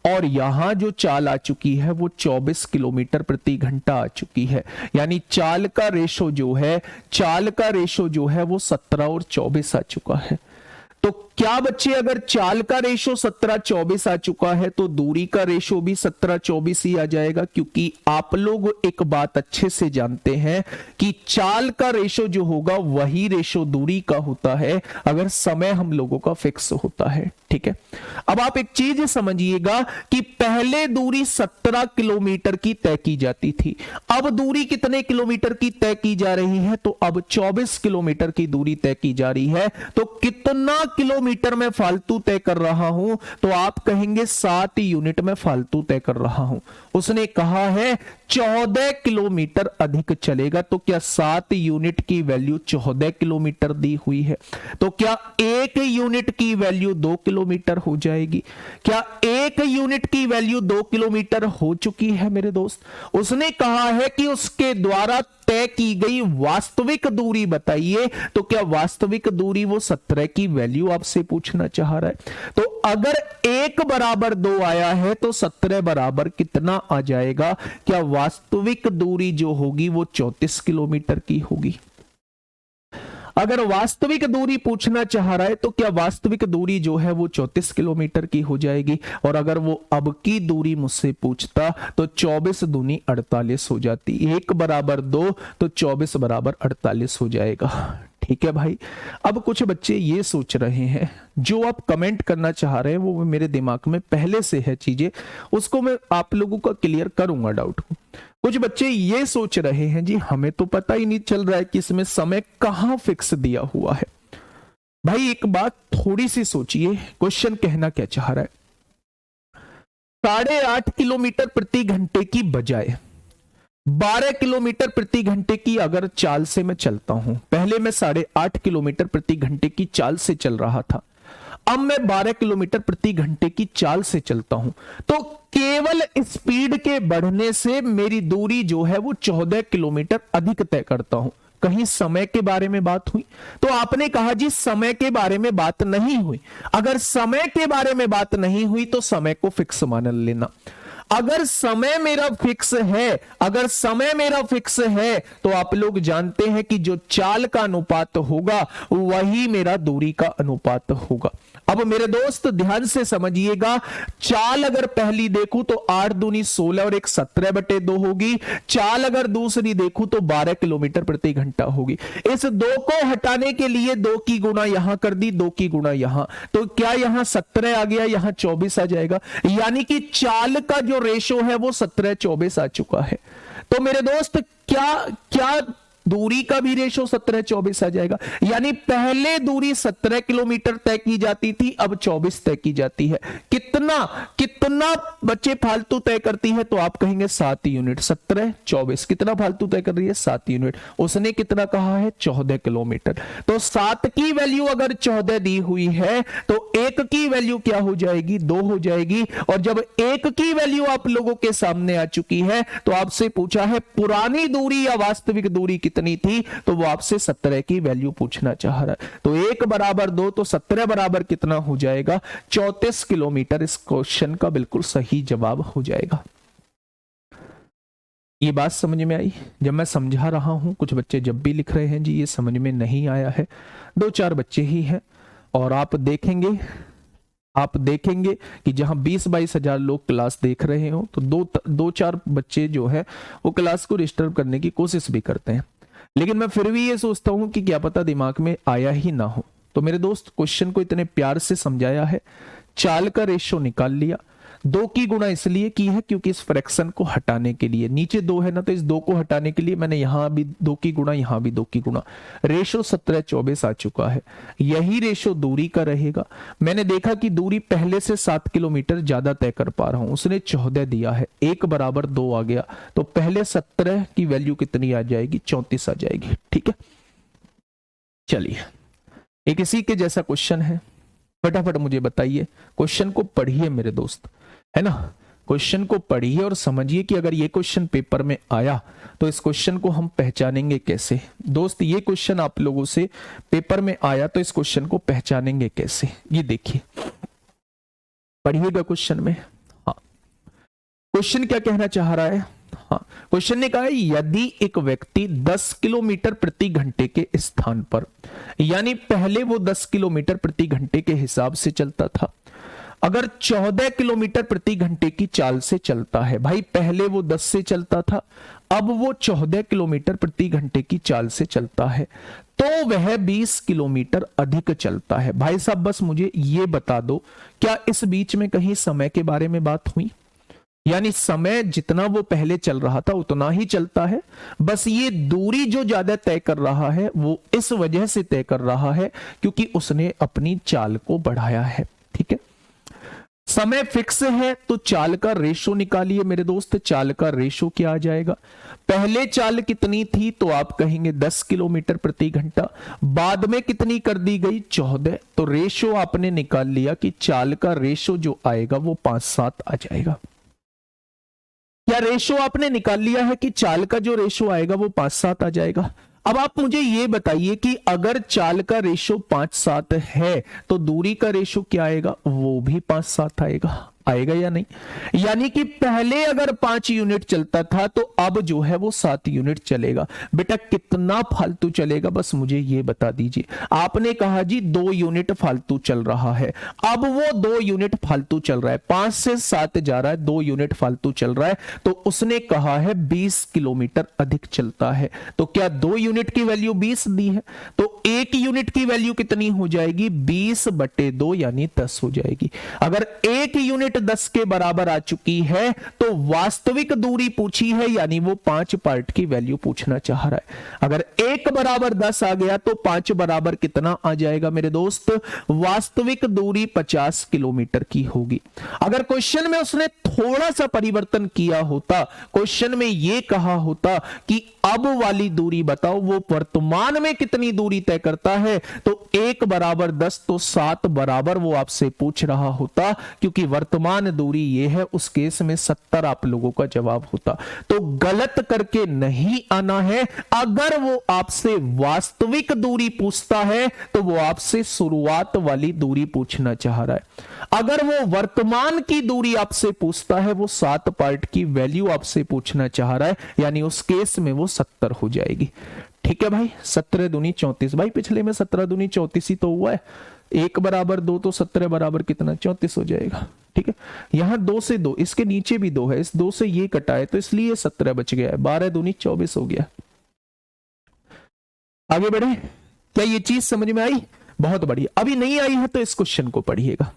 और यहां जो चाल आ चुकी है वो 24 किलोमीटर प्रति घंटा आ चुकी है। यानी चाल का रेशो जो है, चाल का रेशो जो है वो 17 और 24 आ चुका है। तो क्या बच्चे, अगर चाल का रेशो 17-24 आ चुका है तो दूरी का रेशो भी 17-24 ही आ जाएगा, क्योंकि आप लोग एक बात अच्छे से जानते हैं कि चाल का रेशो जो होगा वही रेशो दूरी का होता है अगर समय हम लोगों का फिक्स होता है। ठीक है, अब आप एक चीज समझिएगा कि पहले दूरी 17 किलोमीटर की तय की जाती थी, अब दूरी कितने किलोमीटर की तय की जा रही है, तो अब 24 किलोमीटर की दूरी तय की जा रही है। तो कितना किलोमीटर में फालतू तय कर रहा हूं, तो आप कहेंगे 7 यूनिट में फालतू तय कर रहा हूं। उसने कहा है 14 किलोमीटर अधिक चलेगा, तो क्या 7 यूनिट की वैल्यू 14 किलोमीटर दी हुई है, तो क्या 1 यूनिट की वैल्यू 2 किलोमीटर हो जाएगी? क्या 1 यूनिट की वैल्यू 2 किलोमीटर हो चुकी है मेरे दोस्त? उसने कहा है कि उसके द्वारा तय की गई वास्तविक दूरी बताइए, तो क्या वास्तविक दूरी वो 17 की वैल्यू आपसे पूछना चाह रहा है। तो अगर 1 बराबर 2 आया है तो 17 बराबर कितना आ जाएगा? क्या वास्तविक दूरी जो होगी वो 34 किलोमीटर की होगी? अगर वास्तविक दूरी पूछना चाह रहा है तो क्या वास्तविक दूरी जो है वो 34 किलोमीटर की हो जाएगी? और अगर वो अब की दूरी मुझसे पूछता तो 24 दूनी 48 हो जाती, 1 बराबर 2 तो 24 बराबर 48 हो जाएगा। ठीक है भाई, अब कुछ बच्चे ये सोच रहे हैं, जो आप कमेंट करना चाह रहे हैं वो मेरे दिमाग में पहले से है चीजें, उसको मैं आप लोगों का क्लियर करूंगा डाउट को। कुछ बच्चे ये सोच रहे हैं जी हमें तो पता ही नहीं चल रहा है कि इसमें समय कहां फिक्स दिया हुआ है। भाई एक बात थोड़ी सी सोचिए, क्वेश्चन कहना क्या चाह रहा है? 8.5 किलोमीटर प्रति घंटे की बजाय 12 किलोमीटर प्रति घंटे की अगर चाल से मैं चलता हूं, पहले मैं 8.5 किलोमीटर प्रति घंटे की चाल से चल रहा था, अब मैं 12 किलोमीटर प्रति घंटे की चाल से चलता हूं, तो केवल स्पीड के बढ़ने से मेरी दूरी जो है वो 14 किलोमीटर अधिक तय करता हूं। कहीं समय के बारे में बात हुई? तो आपने कहा जी समय के बारे में बात नहीं हुई। अगर समय के बारे में बात नहीं हुई तो समय को फिक्स मान लेना। अगर समय मेरा फिक्स है, अगर समय मेरा फिक्स है तो आप लोग जानते हैं कि जो चाल का अनुपात होगा वही मेरा दूरी का अनुपात होगा। अब मेरे दोस्त ध्यान से समझिएगा, चाल अगर पहली देखूं तो 8 दूनी 16 और 1 17/2 होगी। चाल अगर दूसरी देखूं तो 12 किलोमीटर प्रति घंटा होगी। इस 2 को हटाने के लिए 2 की गुणा यहां कर दी, 2 की गुणा यहां, तो क्या यहां 17 आ गया, यहां 24 आ जाएगा। यानी कि चाल का जो रेशो है वो 17-24 आ चुका है। तो मेरे दोस्त क्या दूरी का भी रेशो 17-24 आ जाएगा। यानी पहले दूरी 17 किलोमीटर तय की जाती थी, अब 24 तय की जाती है। कितना बच्चे फालतू तय करती है? तो आप कहेंगे 7 यूनिट। 17-24 कितना फालतू तय कर रही है? 7 यूनिट। उसने कितना कहा है? 14 किलोमीटर। तो 7 की वैल्यू अगर 14 दी हुई है तो 1 की वैल्यू क्या हो जाएगी? 2 हो जाएगी। और जब 1 की वैल्यू आप लोगों के सामने आ चुकी है तो आपसे पूछा है पुरानी दूरी या वास्तविक दूरी कितनी थी, तो वो आपसे 17 की वैल्यू पूछना चाह रहा है। तो 1 बराबर 2 तो 17 बराबर कितना हो जाएगा? 34 किलोमीटर इस क्वेश्चन का बिल्कुल सही जवाब हो जाएगा। ये बात समझ में आई? जब मैं समझा रहा हूं, कुछ बच्चे जब भी लिख रहे हैं जी ये समझ में नहीं आया है, 2-4 बच्चे ही हैं। और आप देखेंगे कि जहां 20-22 हजार लोग क्लास देख रहे हो तो 2-4 बच्चे जो है वो क्लास को डिस्टर्ब करने की कोशिश भी करते हैं। लेकिन मैं फिर भी ये सोचता हूं कि क्या पता दिमाग में आया ही ना हो। तो मेरे दोस्त क्वेश्चन को इतने प्यार से समझाया है, चाल का रेशो निकाल लिया, 2 की गुणा इसलिए की है क्योंकि इस फ्रैक्शन को हटाने के लिए, नीचे 2 है ना, तो इस 2 को हटाने के लिए मैंने यहां भी 2 की गुणा, यहां भी 2 की गुणा, रेशो 17-24 आ चुका है। यही रेशो दूरी का रहेगा। मैंने देखा कि दूरी पहले से 7 किलोमीटर ज्यादा तय कर पा रहा हूं, उसने 14 दिया है, 1 बराबर 2 आ गया, तो पहले 17 की वैल्यू कितनी आ जाएगी? 34 आ जाएगी। ठीक है, चलिए एक इसी के जैसा क्वेश्चन है, फटाफट मुझे बताइए। क्वेश्चन को पढ़िए मेरे दोस्त, है ना, क्वेश्चन को पढ़िए और समझिए कि अगर ये क्वेश्चन पेपर में आया तो इस क्वेश्चन को हम पहचानेंगे कैसे। दोस्त ये क्वेश्चन आप लोगों से पेपर में आया तो इस क्वेश्चन को पहचानेंगे कैसे, ये देखिए, पढ़िएगा क्वेश्चन में। हाँ, क्वेश्चन क्या कहना चाह रहा है? हाँ, क्वेश्चन ने कहा है यदि एक व्यक्ति 10 किलोमीटर प्रति घंटे के स्थान पर, यानी पहले वो 10 किलोमीटर प्रति घंटे के हिसाब से चलता था, अगर 14 किलोमीटर प्रति घंटे की चाल से चलता है, भाई पहले वो 10 से चलता था, अब वो 14 किलोमीटर प्रति घंटे की चाल से चलता है, तो वह 20 किलोमीटर अधिक चलता है। भाई साहब बस मुझे ये बता दो, क्या इस बीच में कहीं समय के बारे में बात हुई? यानी समय जितना वो पहले चल रहा था उतना ही चलता है, बस ये दूरी जो ज्यादा तय कर रहा है वो इस वजह से तय कर रहा है क्योंकि उसने अपनी चाल को बढ़ाया है। ठीक है, समय फिक्स है तो चाल का रेशो निकालिए मेरे दोस्त। चाल का रेशो क्या आ जाएगा? पहले चाल कितनी थी तो आप कहेंगे 10 किलोमीटर प्रति घंटा, बाद में कितनी कर दी गई? 14। तो रेशो आपने निकाल लिया कि चाल का रेशो जो आएगा वो 5-7 आ जाएगा। क्या रेशो आपने निकाल लिया है कि चाल का जो रेशो आएगा वो 5-7 आ जाएगा? अब आप मुझे ये बताइए कि अगर चाल का रेशो 5-7 है तो दूरी का रेशो क्या आएगा? वो भी 5-7 आएगा। आएगा या नहीं? यानी कि पहले अगर 5 यूनिट चलता था तो अब जो है वो 7 यूनिट चलेगा। बेटा कितना फालतू चलेगा बस मुझे ये बता दीजिए। आपने कहा जी 2 यूनिट फालतू चल रहा है, अब वो 2 यूनिट फालतू चल रहा है, 5 से 7 जा रहा है, 2 यूनिट फालतू चल रहा है, तो उसने कहा है 20 किलोमीटर अधिक चलता है। तो क्या 2 यूनिट की वैल्यू 20 दी है तो 1 यूनिट की वैल्यू कितनी हो जाएगी? 20/2 यानी 10 हो जाएगी। अगर 1 यूनिट 10 के बराबर आ चुकी है तो वास्तविक दूरी पूछी है, यानी वो 5 पार्ट की वैल्यू पूछना चाह रहा है। अगर 1 बराबर 10 आ गया तो 5 बराबर कितना आ जाएगा मेरे दोस्त? वास्तविक दूरी 50 किलोमीटर की होगी। अगर क्वेश्चन में उसने थोड़ा सा परिवर्तन किया होता, क्वेश्चन में यह कहा होता कि अब वाली दूरी बताओ, वो वर्तमान में कितनी दूरी तय करता है, तो 1 बराबर 10 तो 7 बराबर वो आपसे पूछ रहा होता, क्योंकि वर्तमान दूरी ये है, उस केस में 70 आप लोगों का जवाब होता। तो गलत करके नहीं आना है। अगर वो आपसे वास्तविक दूरी पूछता है तो वो आपसे शुरुआत वाली दूरी पूछना चाह रहा है। अगर वो वर्तमान की दूरी आपसे पूछता है, वो 7 पार्ट की वैल्यू आपसे पूछना चाह रहा है, यानी उस केस में वो 70 हो जाएगी। ठीक है भाई, 17 दूनी 34। भाई पिछले में 17 दूनी 34 ही तो हुआ है। 1 बराबर 2 तो 17 बराबर कितना? 34 हो जाएगा। ठीक है, यहां 2 से 2, इसके नीचे भी 2 है, इस 2 से ये कटा है तो इसलिए 17 बच गया है। 12 दूनी 24 हो गया। आगे बढ़े, क्या ये चीज समझ में आई? बहुत बढ़िया। अभी नहीं आई है तो इस क्वेश्चन को पढ़िएगा,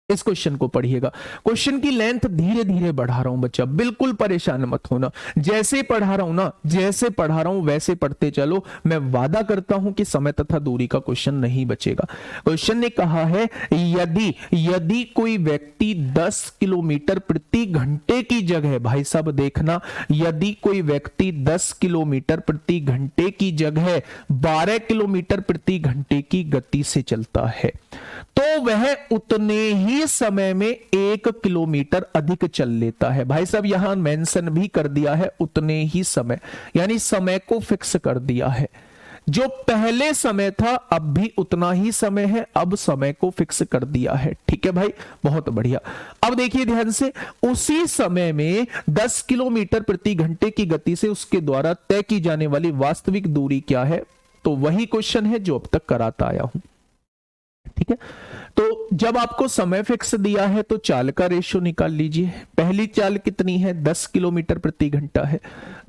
इस क्वेश्चन को पढ़िएगा। क्वेश्चन की लेंथ धीरे धीरे बढ़ा रहा हूं बच्चा, बिल्कुल परेशान मत होना। जैसे पढ़ा रहा हूं ना, जैसे पढ़ा रहा हूं वैसे पढ़ते चलो। मैं वादा करता हूं कि समय तथा दूरी का क्वेश्चन नहीं बचेगा। क्वेश्चन ने कहा है यदि कोई व्यक्ति 10 किलोमीटर प्रति घंटे की जगह, भाई साहब देखना, यदि कोई व्यक्ति 10 किलोमीटर प्रति घंटे की जगह 12 किलोमीटर प्रति घंटे की गति से चलता है तो वह उतने ही समय में 1 किलोमीटर अधिक चल लेता है। भाई साहब यहां मेंशन भी कर दिया है उतने ही समय, यानी समय को फिक्स कर दिया है। जो पहले समय था अब भी उतना ही समय है, अब समय को फिक्स कर दिया है। ठीक है भाई, बहुत बढ़िया। अब देखिए ध्यान से, उसी समय में 10 किलोमीटर प्रति घंटे की गति से उसके द्वारा तय की जाने वाली वास्तविक दूरी क्या है? तो वही क्वेश्चन है जो अब तक कराता आया हूं। ठीक है, तो जब आपको समय फिक्स दिया है तो चाल का रेशियो निकाल लीजिए। पहली चाल कितनी है? 10 किलोमीटर प्रति घंटा है।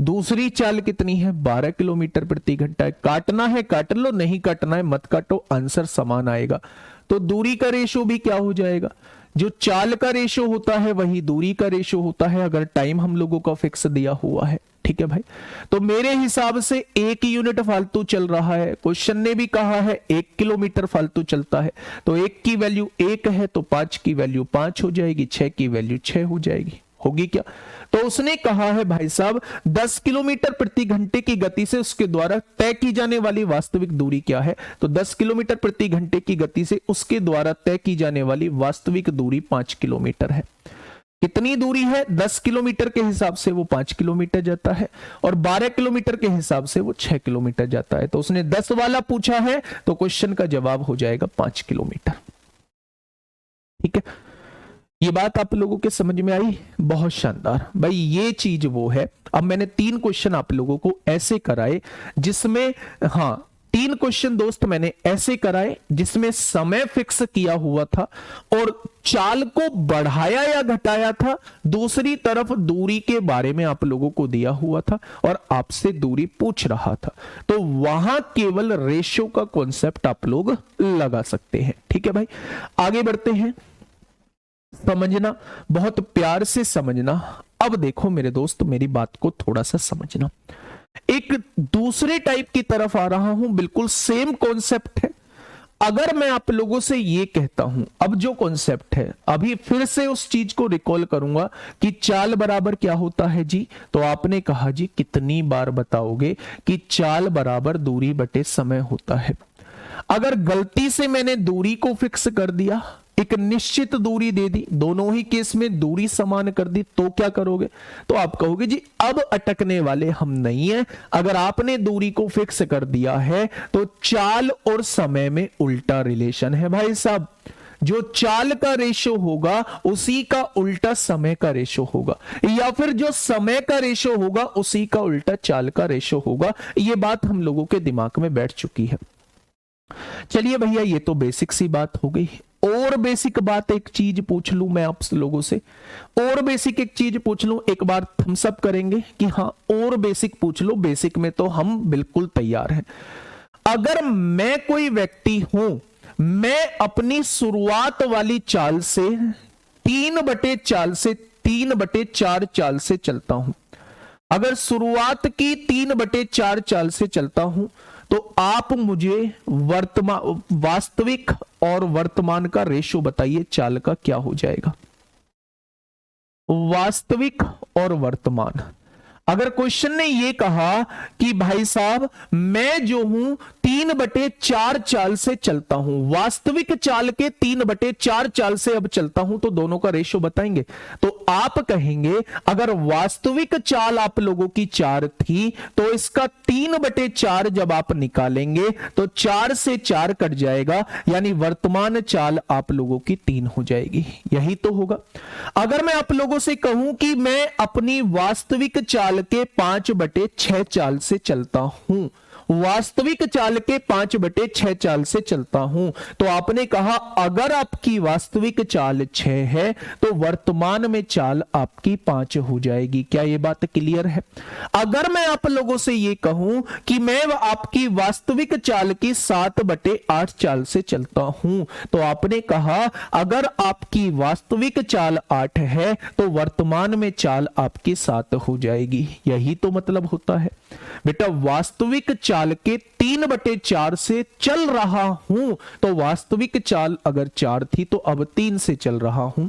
दूसरी चाल कितनी है? 12 किलोमीटर प्रति घंटा है। काटना है काट लो, नहीं काटना है मत काटो, आंसर समान आएगा। तो दूरी का रेशियो भी क्या हो जाएगा? जो चाल का रेशियो होता है वही दूरी का रेशियो होता है, अगर टाइम हम लोगों का फिक्स दिया हुआ है। ठीक है भाई, तो मेरे हिसाब से 1 यूनिट फालतू चल रहा है। क्वेश्चन ने भी कहा है 1 किलोमीटर फालतू चलता है, तो 1 की वैल्यू 1 है तो 5 की वैल्यू 5 हो जाएगी, 6 की वैल्यू 6 हो जाएगी। होगी क्या? तो उसने कहा है भाई साहब 10 किलोमीटर प्रति घंटे की गति से उसके द्वारा तय की जाने वाली वास्तविक दूरी क्या है? तो 10 किलोमीटर प्रति घंटे की गति से उसके द्वारा तय की जाने वाली वास्तविक दूरी 5 किलोमीटर है। कितनी दूरी है? 10 किलोमीटर के हिसाब से वो 5 किलोमीटर जाता है और 12 किलोमीटर के हिसाब से वो 6 किलोमीटर जाता है। तो उसने 10 वाला पूछा है तो क्वेश्चन का जवाब हो जाएगा 5 किलोमीटर। ठीक है, ये बात आप लोगों के समझ में आई? बहुत शानदार भाई, ये चीज वो है। अब मैंने 3 क्वेश्चन आप लोगों को ऐसे कराए जिसमें, हाँ 3 क्वेश्चन दोस्त मैंने ऐसे कराए जिसमें समय फिक्स किया हुआ था और चाल को बढ़ाया या घटाया था, दूसरी तरफ दूरी के बारे में आप लोगों को दिया हुआ था और आपसे दूरी पूछ रहा था। तो वहां केवल रेशियो का कॉन्सेप्ट आप लोग लगा सकते हैं। ठीक है भाई, आगे बढ़ते हैं। समझना, बहुत प्यार से समझना। अब देखो मेरे दोस्त, मेरी बात को थोड़ा सा समझना। एक दूसरे टाइप की तरफ आ रहा हूं, बिल्कुल सेम कॉन्सेप्ट है। अगर मैं आप लोगों से ये कहता हूं, अब जो कॉन्सेप्ट है, अभी फिर से उस चीज को रिकॉल करूंगा कि चाल बराबर क्या होता है जी, तो आपने कहा जी कितनी बार बताओगे कि चाल बराबर दूरी बटे समय होता है। अगर गलती से मैंने दूरी को फिक्स कर दिया, एक निश्चित दूरी दे दी, दोनों ही केस में दूरी समान कर दी, तो क्या करोगे? तो आप कहोगे जी अब अटकने वाले हम नहीं है। अगर आपने दूरी को फिक्स कर दिया है तो चाल और समय में उल्टा रिलेशन है भाई साहब। जो चाल का रेशो होगा उसी का उल्टा समय का रेशो होगा, या फिर जो समय का रेशो होगा उसी का उल्टा चाल का रेशो होगा। ये बात हम लोगों के दिमाग में बैठ चुकी है। चलिए भैया, ये तो बेसिक सी बात हो गई। और बेसिक बात एक चीज पूछ लूं मैं आप लोगों से, और बेसिक एक चीज पूछ लूं, एक बार थम्स अप करेंगे कि हाँ और बेसिक पूछ लो। बेसिक में तो हम बिल्कुल तैयार हैं। अगर मैं कोई व्यक्ति हूं, मैं अपनी शुरुआत वाली चाल से 3/4 चाल से चलता हूं, अगर शुरुआत की 3/4 चाल से चलता हूं, तो आप मुझे वास्तविक और वर्तमान का रेशो बताइए, चाल का क्या हो जाएगा? वास्तविक और वर्तमान। अगर क्वेश्चन ने यह कहा कि भाई साहब मैं जो हूं 3/4 चाल से चलता हूं, वास्तविक चाल के 3/4 चाल से अब चलता हूं, तो दोनों का रेशो बताएंगे। तो आप कहेंगे अगर वास्तविक चाल आप लोगों की 4 थी तो इसका 3/4 जब आप निकालेंगे तो 4 से 4 कट जाएगा, यानी वर्तमान चाल आप लोगों की 3 हो जाएगी। यही तो होगा। अगर मैं आप लोगों से कहूं कि मैं अपनी वास्तविक चाल के 5/6 चाल से चलता हूं, वास्तविक चाल के 5/6 चाल से चलता हूं, तो आपने कहा अगर आपकी वास्तविक चाल 6 है तो वर्तमान में चाल आपकी 5 हो जाएगी। क्या यह बात क्लियर है? अगर मैं आप लोगों से यह कहूं कि मैं आपकी वास्तविक चाल की 7/8 चाल से चलता हूं, तो आपने कहा अगर आपकी वास्तविक चाल 8 है तो वर्तमान में चाल आपकी 7 हो जाएगी। यही तो मतलब होता है बेटा। वास्तविक चाल के 3/4 से चल रहा हूं, तो वास्तविक चाल अगर 4 थी तो अब 3 से चल रहा हूं।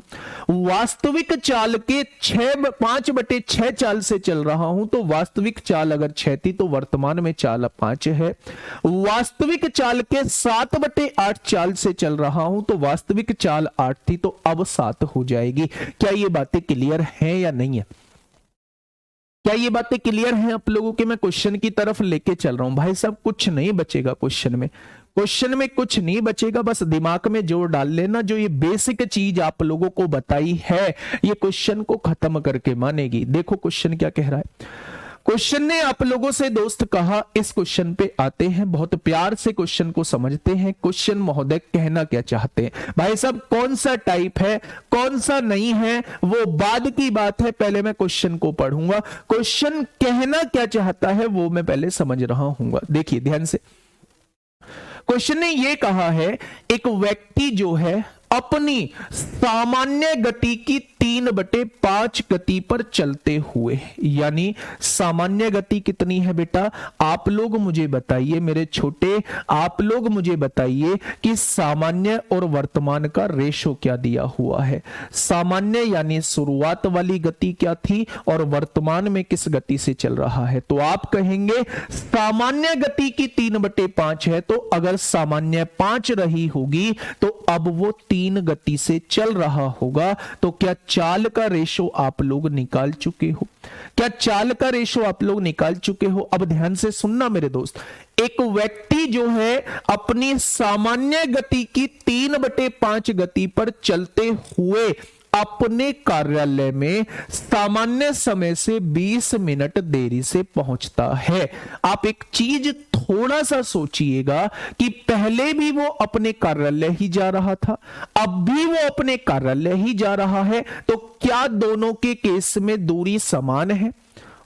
वास्तविक चाल के 5/6 चाल से चल रहा हूं, तो वास्तविक चाल अगर 6 थी तो वर्तमान में चाल 5 है। वास्तविक चाल के 7/8 चाल से चल रहा हूं, तो वास्तविक चाल 8 थी तो अब 7 हो जाएगी। क्या ये बातें क्लियर हैं या नहीं है? क्या ये बातें क्लियर हैं आप लोगों के? मैं क्वेश्चन की तरफ लेके चल रहा हूं भाई साहब। कुछ नहीं बचेगा क्वेश्चन में, क्वेश्चन में कुछ नहीं बचेगा। बस दिमाग में जोर डाल लेना, जो ये बेसिक चीज आप लोगों को बताई है ये क्वेश्चन को खत्म करके मानेगी। देखो क्वेश्चन क्या कह रहा है। क्वेश्चन ने आप लोगों से दोस्त कहा, इस क्वेश्चन पे आते हैं, बहुत प्यार से क्वेश्चन को समझते हैं। क्वेश्चन महोदय कहना क्या चाहते हैं भाई साहब? कौन सा टाइप है कौन सा नहीं है वो बाद की बात है, पहले मैं क्वेश्चन को पढ़ूंगा। क्वेश्चन कहना क्या चाहता है वो मैं पहले समझ रहा हूं। देखिए ध्यान से, क्वेश्चन ने यह कहा है एक व्यक्ति जो है अपनी सामान्य गति की 3/5 गति पर चलते हुए, यानी सामान्य गति कितनी है बेटा? आप लोग मुझे बताइए मेरे छोटे, आप लोग मुझे बताइए कि सामान्य और वर्तमान का रेशो क्या दिया हुआ है। सामान्य यानी शुरुआत वाली गति क्या थी और वर्तमान में किस गति से चल रहा है? तो आप कहेंगे सामान्य गति की 3/5 है, तो अगर सामान्य 5 रही होगी तो अब वो 3 गति से चल रहा होगा। तो क्या चाल का रेशो आप लोग निकाल चुके हो? क्या चाल का रेशो आप लोग निकाल चुके हो? अब ध्यान से सुनना मेरे दोस्त, एक व्यक्ति जो है अपनी सामान्य गति की 3/5 गति पर चलते हुए अपने कार्यालय में सामान्य समय से 20 मिनट देरी से पहुंचता है। आप एक चीज थोड़ा सा सोचिएगा कि पहले भी वो अपने कार्यालय ही जा रहा था, अब भी वो अपने कार्यालय ही जा रहा है, तो क्या दोनों के केस में दूरी समान है?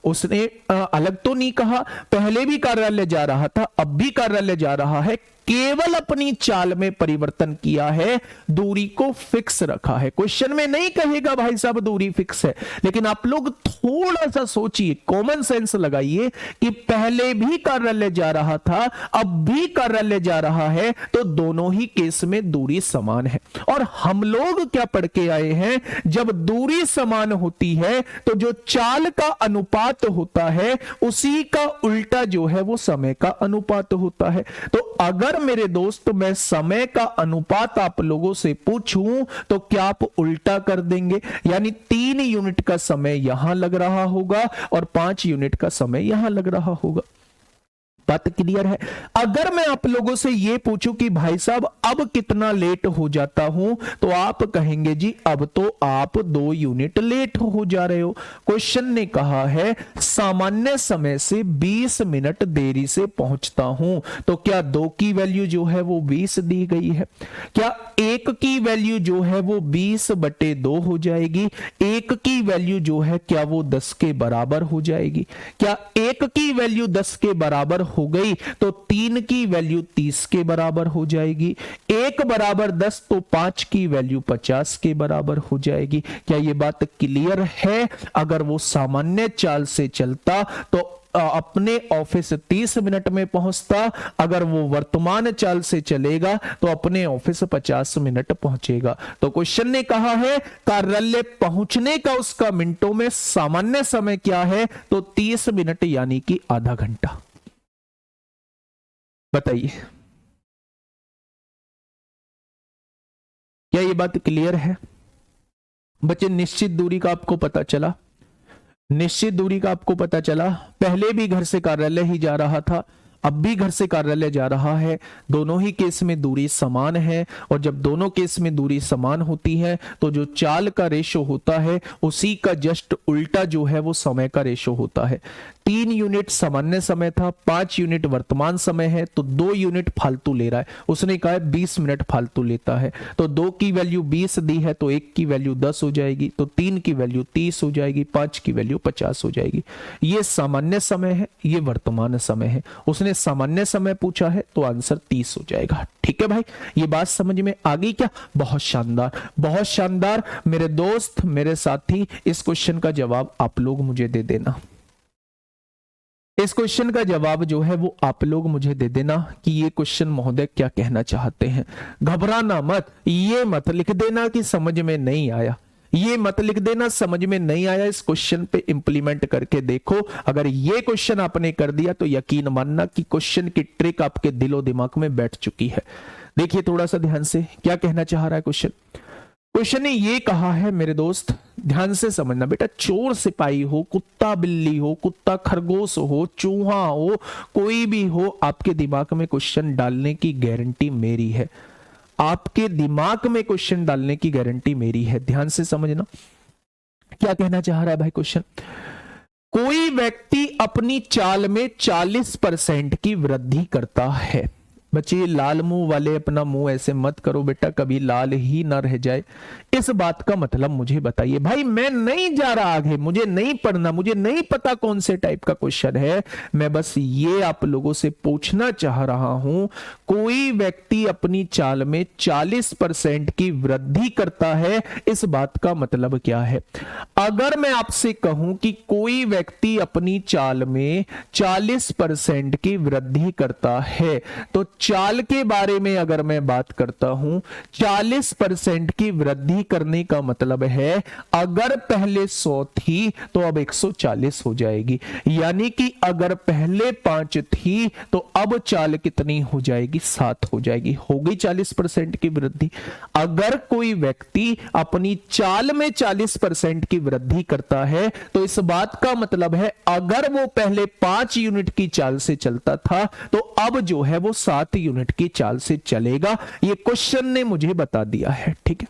उसने अलग तो नहीं कहा, पहले भी कार्यालय जा रहा था, अब भी कार्यालय जा रहा है, केवल अपनी चाल में परिवर्तन किया है, दूरी को फिक्स रखा है। क्वेश्चन में नहीं कहेगा भाई साहब दूरी फिक्स है, लेकिन आप लोग थोड़ा सा सोचिए, कॉमन सेंस लगाइए कि पहले भी कार्यालय जा रहा था, अब भी कार्यालय जा रहा है, तो दोनों ही केस में दूरी समान है। और हम लोग क्या पढ़ के आए हैं, जब दूरी समान होती है तो जो चाल का अनुपात होता है उसी का उल्टा जो है वो समय का अनुपात होता है। तो अगर मेरे दोस्त मैं समय का अनुपात आप लोगों से पूछूं तो क्या आप उल्टा कर देंगे? यानी 3 यूनिट का समय यहां लग रहा होगा और 5 यूनिट का समय यहां लग रहा होगा। बात क्लियर है? अगर मैं आप लोगों से यह पूछूं कि भाई साहब अब कितना लेट हो जाता हूं, तो आप कहेंगे जी अब तो आप 2 यूनिट लेट हो जा रहे हो। क्वेश्चन ने कहा है सामान्य समय से 20 मिनट देरी से पहुंचता हूं, तो क्या 2 की वैल्यू जो है वो 20 दी गई है? क्या 1 की वैल्यू जो है वो 20/2 हो जाएगी? 1 की वैल्यू जो है क्या वो 10 के बराबर हो जाएगी? क्या 1 की वैल्यू 10 के बराबर हो गई तो 3 की वैल्यू 30 के बराबर हो जाएगी? 1 बराबर 10 तो 5 की वैल्यू 50 के बराबर हो जाएगी। क्या यह बात क्लियर है? अगर वो सामान्य चाल से चलता तो अपने ऑफिस 30 मिनट में पहुंचता, अगर वो वर्तमान चाल से चलेगा तो अपने ऑफिस 50 मिनट पहुंचेगा। तो क्वेश्चन ने कहा है कार्यालय पहुंचने का उसका मिनटों में सामान्य समय क्या है, तो 30 मिनट यानी कि आधा घंटा। बताइए क्या ये बात क्लियर है? बच्चे निश्चित दूरी का आपको पता चला, निश्चित दूरी का आपको पता चला। पहले भी घर से कार्यालय ही जा रहा था, अब भी घर से कार्यालय जा रहा है, दोनों ही केस में दूरी समान है। और जब दोनों केस में दूरी समान होती है तो जो चाल का रेशो होता है उसी का जस्ट उल्टा जो है वो समय का रेशो होता है। 3 यूनिट सामान्य समय था, 5 यूनिट वर्तमान समय है, तो 2 यूनिट फालतू ले रहा है। उसने कहा है 20 मिनट फालतू लेता है, तो 2 की वैल्यू 20 दी है तो 1 की वैल्यू 10 हो जाएगी, तो 3 की वैल्यू 30 हो जाएगी, 5 की वैल्यू 50 हो जाएगी। ये सामान्य समय है, ये वर्तमान समय है। उसने सामान्य समय पूछा है तो आंसर 30 हो जाएगा। ठीक है भाई, ये बात समझ में आ गई क्या? बहुत शानदार, बहुत शानदार। मेरे दोस्त, मेरे साथी, इस क्वेश्चन का जवाब आप लोग मुझे दे देना। इस क्वेश्चन का जवाब जो है वो आप लोग मुझे दे देना कि ये क्वेश्चन महोदय क्या कहना चाहते हैं। घबराना मत, ये मत लिख देना कि समझ में नहीं आया, ये मत लिख देना समझ में नहीं आया। इस क्वेश्चन पे इंप्लीमेंट करके देखो। अगर ये क्वेश्चन आपने कर दिया तो यकीन मानना कि क्वेश्चन की ट्रिक आपके दिलो दिमाग में बैठ चुकी है। देखिए थोड़ा सा ध्यान से क्या कहना चाह रहा है क्वेश्चन। क्वेश्चन ने ये कहा है मेरे दोस्त, ध्यान से समझना बेटा, चोर सिपाही हो, कुत्ता बिल्ली हो, कुत्ता खरगोश हो, चूहा हो, कोई भी हो, आपके दिमाग में क्वेश्चन डालने की गारंटी मेरी है। आपके दिमाग में क्वेश्चन डालने की गारंटी मेरी है। ध्यान से समझना क्या कहना चाह रहा है भाई क्वेश्चन। कोई व्यक्ति अपनी चाल में 40% की वृद्धि करता है। बच्चे लाल मुंह वाले अपना मुंह ऐसे मत करो बेटा, कभी लाल ही ना रह जाए। इस बात का मतलब मुझे बताइए। भाई मैं नहीं जा रहा आगे, मुझे नहीं पढ़ना, मुझे नहीं पता कौन से टाइप का क्वेश्चन है, मैं बस ये आप लोगों से पूछना चाह रहा हूं। कोई व्यक्ति अपनी चाल में 40% की वृद्धि करता है, इस बात का मतलब क्या है? अगर मैं आपसे कहूं कि कोई व्यक्ति अपनी चाल में 40% की वृद्धि करता है, तो चाल के बारे में अगर मैं बात करता हूं, 40% की वृद्धि करने का मतलब है अगर पहले 100 थी तो अब 140 हो जाएगी। यानी कि अगर पहले 5 थी तो अब चाल कितनी हो जाएगी? 7 हो जाएगी। हो गई 40% की वृद्धि। अगर कोई व्यक्ति अपनी चाल में 40% की वृद्धि करता है तो इस बात का मतलब है अगर वो पहले 5 यूनिट की चाल से चलता था तो अब जो है वो 7 यूनिट की चाल से चलेगा। ये क्वेश्चन ने मुझे बता दिया है। ठीक है,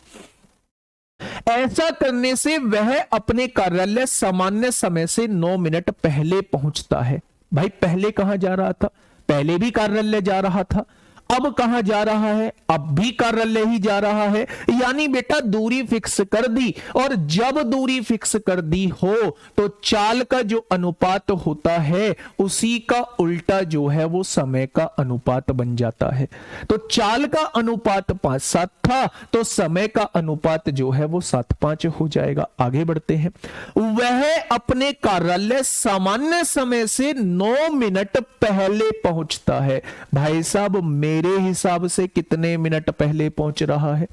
ऐसा करने से वह अपने कार्यालय सामान्य समय से 9 मिनट पहले पहुंचता है। भाई पहले कहां जा रहा था? पहले भी कार्यालय जा रहा था। अब कहां जा रहा है? अब भी कार्यालय ही जा रहा है। यानी बेटा दूरी फिक्स कर दी, और जब दूरी फिक्स कर दी हो तो चाल का जो अनुपात होता है उसी का उल्टा जो है वो समय का अनुपात बन जाता है। तो चाल का अनुपात 5:7 था, तो समय का अनुपात जो है वो 7:5 हो जाएगा। आगे बढ़ते हैं। वह अपने कार्यालय सामान्य समय से 9 मिनट पहले पहुंचता है। भाई साहब मेरे हिसाब से कितने मिनट पहले पहुंच रहा है?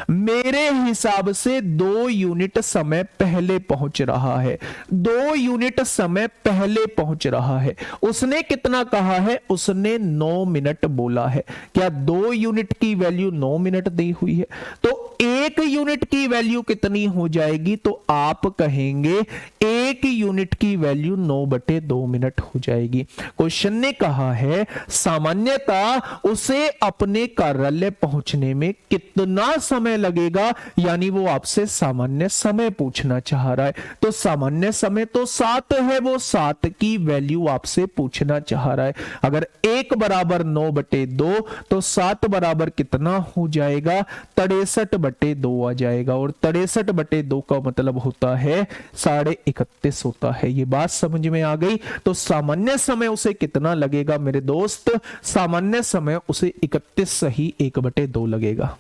मेरे हिसाब से 2 यूनिट समय पहले पहुंच रहा है। 2 यूनिट समय पहले पहुंच रहा है। उसने कितना कहा है? उसने 9 मिनट बोला है। क्या 2 यूनिट की वैल्यू 9 मिनट दी हुई है? तो 1 यूनिट की वैल्यू कितनी हो जाएगी? तो आप कहेंगे 1 यूनिट की वैल्यू 9/2 मिनट हो जाएगी। क्वेश्चन ने कहा है सामान्यतः उसे अपने कार्यालय पहुंचने में कितना समय लगेगा, यानी वो आपसे सामान्य समय पूछना चाह रहा है। तो सामान्य समय तो 7 है, वो 7 की वैल्यू आपसे पूछना चाह रहा है। अगर 1 बराबर 9/2 तो 7 बराबर कितना हो जाएगा? 63/2 आ जाएगा। और 63/2 का मतलब होता है 31.5 होता है। ये बात समझ में आ गई? तो सामान्य समय उसे कितना लगेगा मेरे दोस्त? सामान्य समय उसे 31 सही 1/2 लगेगा।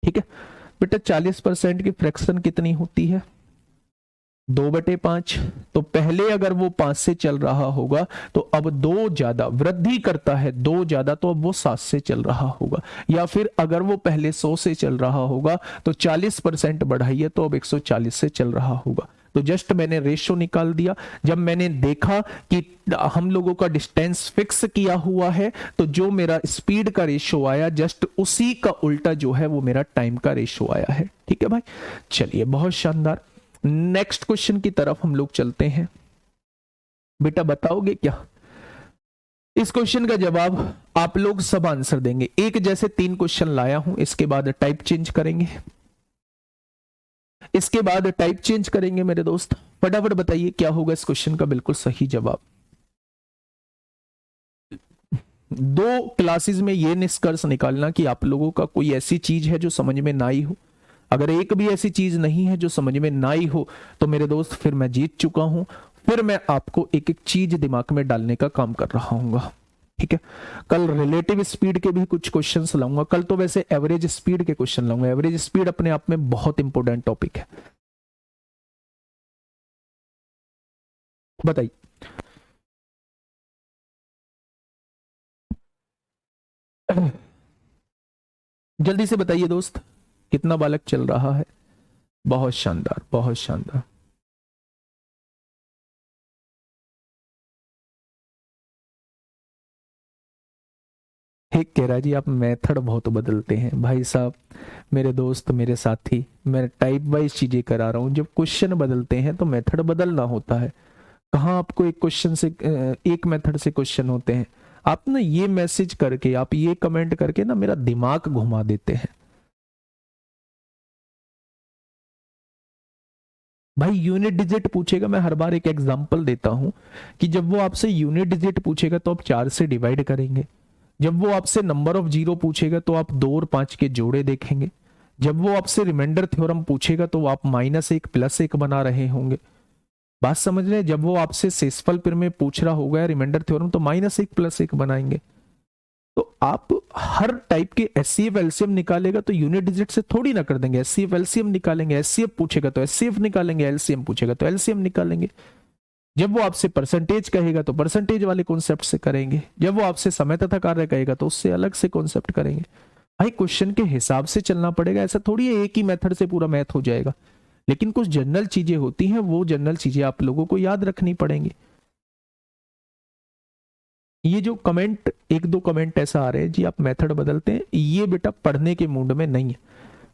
ठीक है बेटा। 40% की फ्रैक्शन कितनी होती है? 2/5। तो पहले अगर वो 5 से चल रहा होगा तो अब 2 ज्यादा वृद्धि करता है, 2 ज्यादा, तो अब वो 7 से चल रहा होगा। या फिर अगर वो पहले 100 से चल रहा होगा तो 40% बढ़ाइए तो अब 140 से चल रहा होगा। तो जस्ट मैंने रेशो निकाल दिया। जब मैंने देखा कि हम लोगों का डिस्टेंस फिक्स किया हुआ है तो जो मेरा स्पीड का रेशो आया जस्ट उसी का उल्टा जो है वो मेरा टाइम का रेशो आया है। ठीक है भाई, चलिए बहुत शानदार। नेक्स्ट क्वेश्चन की तरफ हम लोग चलते हैं। बेटा बताओगे क्या? इस क्वेश्चन का जवाब आप लोग सब आंसर देंगे। एक जैसे 3 क्वेश्चन लाया हूं, इसके बाद टाइप चेंज करेंगे। इसके बाद टाइप चेंज करेंगे मेरे दोस्त। फटाफट बताइए क्या होगा इस क्वेश्चन का बिल्कुल सही जवाब। 2 क्लासेस में ये निष्कर्ष निकालना कि आप लोगों का कोई ऐसी चीज है जो समझ में ना आई हो। अगर एक भी ऐसी चीज नहीं है जो समझ में ना आई हो तो मेरे दोस्त फिर मैं जीत चुका हूं। फिर मैं आपको एक एक चीज दिमाग में डालने का काम कर रहा हूं। ठीक है। कल रिलेटिव स्पीड के भी कुछ क्वेश्चंस लाऊंगा। कल तो वैसे एवरेज स्पीड के क्वेश्चन लाऊंगा। एवरेज स्पीड अपने आप में बहुत इंपॉर्टेंट टॉपिक है। बताइए। जल्दी से बताइए दोस्त, कितना बालक चल रहा है? बहुत शानदार, बहुत शानदार। एक कह रहा जी आप मेथड बहुत बदलते हैं। भाई साहब, मेरे दोस्त, मेरे साथी, मैं टाइप वाइज चीजें करा रहा हूं। जब क्वेश्चन बदलते हैं तो मेथड बदलना होता है। कहाँ आपको एक क्वेश्चन से एक मेथड से क्वेश्चन होते हैं? आप ना ये मैसेज करके, आप ये कमेंट करके ना मेरा दिमाग घुमा देते हैं। भाई यूनिट डिजिट पूछेगा, मैं हर बार एक एग्जांपल देता हूं कि जब वो आपसे यूनिट डिजिट पूछेगा तो आप 4 से डिवाइड करेंगे। जब वो आपसे नंबर ऑफ जीरो पूछेगा तो आप 2 और 5 के जोड़े देखेंगे। जब वो आपसे रिमाइंडर थ्योरम पूछेगा तो आप -1 +1 बना रहे होंगे। बात समझ रहे हैं? जब वो आपसे शेषफल प्रमेय पूछ रहा होगा रिमाइंडर थ्योरम तो -1 +1 बनाएंगे। तो आप हर टाइप के एचसीएफ एलसीएम निकालेगा तो यूनिट डिजिट से थोड़ी ना कर देंगे। एचसीएफ एलसीएम निकालेंगे, एचसीएफ पूछेगा तो एचसीएफ निकालेंगे, एलसीएम पूछेगा तो एलसीएम निकालेंगे। जब वो आपसे परसेंटेज कहेगा तो परसेंटेज वाले कॉन्सेप्ट से करेंगे। जब वो आपसे समय तथा कार्य कहेगा तो उससे अलग से कॉन्सेप्ट करेंगे। भाई क्वेश्चन के हिसाब से चलना पड़ेगा। ऐसा थोड़ी है एक ही मेथड से पूरा मैथ हो जाएगा। लेकिन कुछ जनरल चीजें होती हैं, वो जनरल चीजें आप लोगों को याद रखनी पड़ेंगी। ये जो कमेंट, 1-2 कमेंट ऐसा आ रहे हैं जी आप मेथड बदलते हैं, ये बेटा पढ़ने के मूड में नहीं है।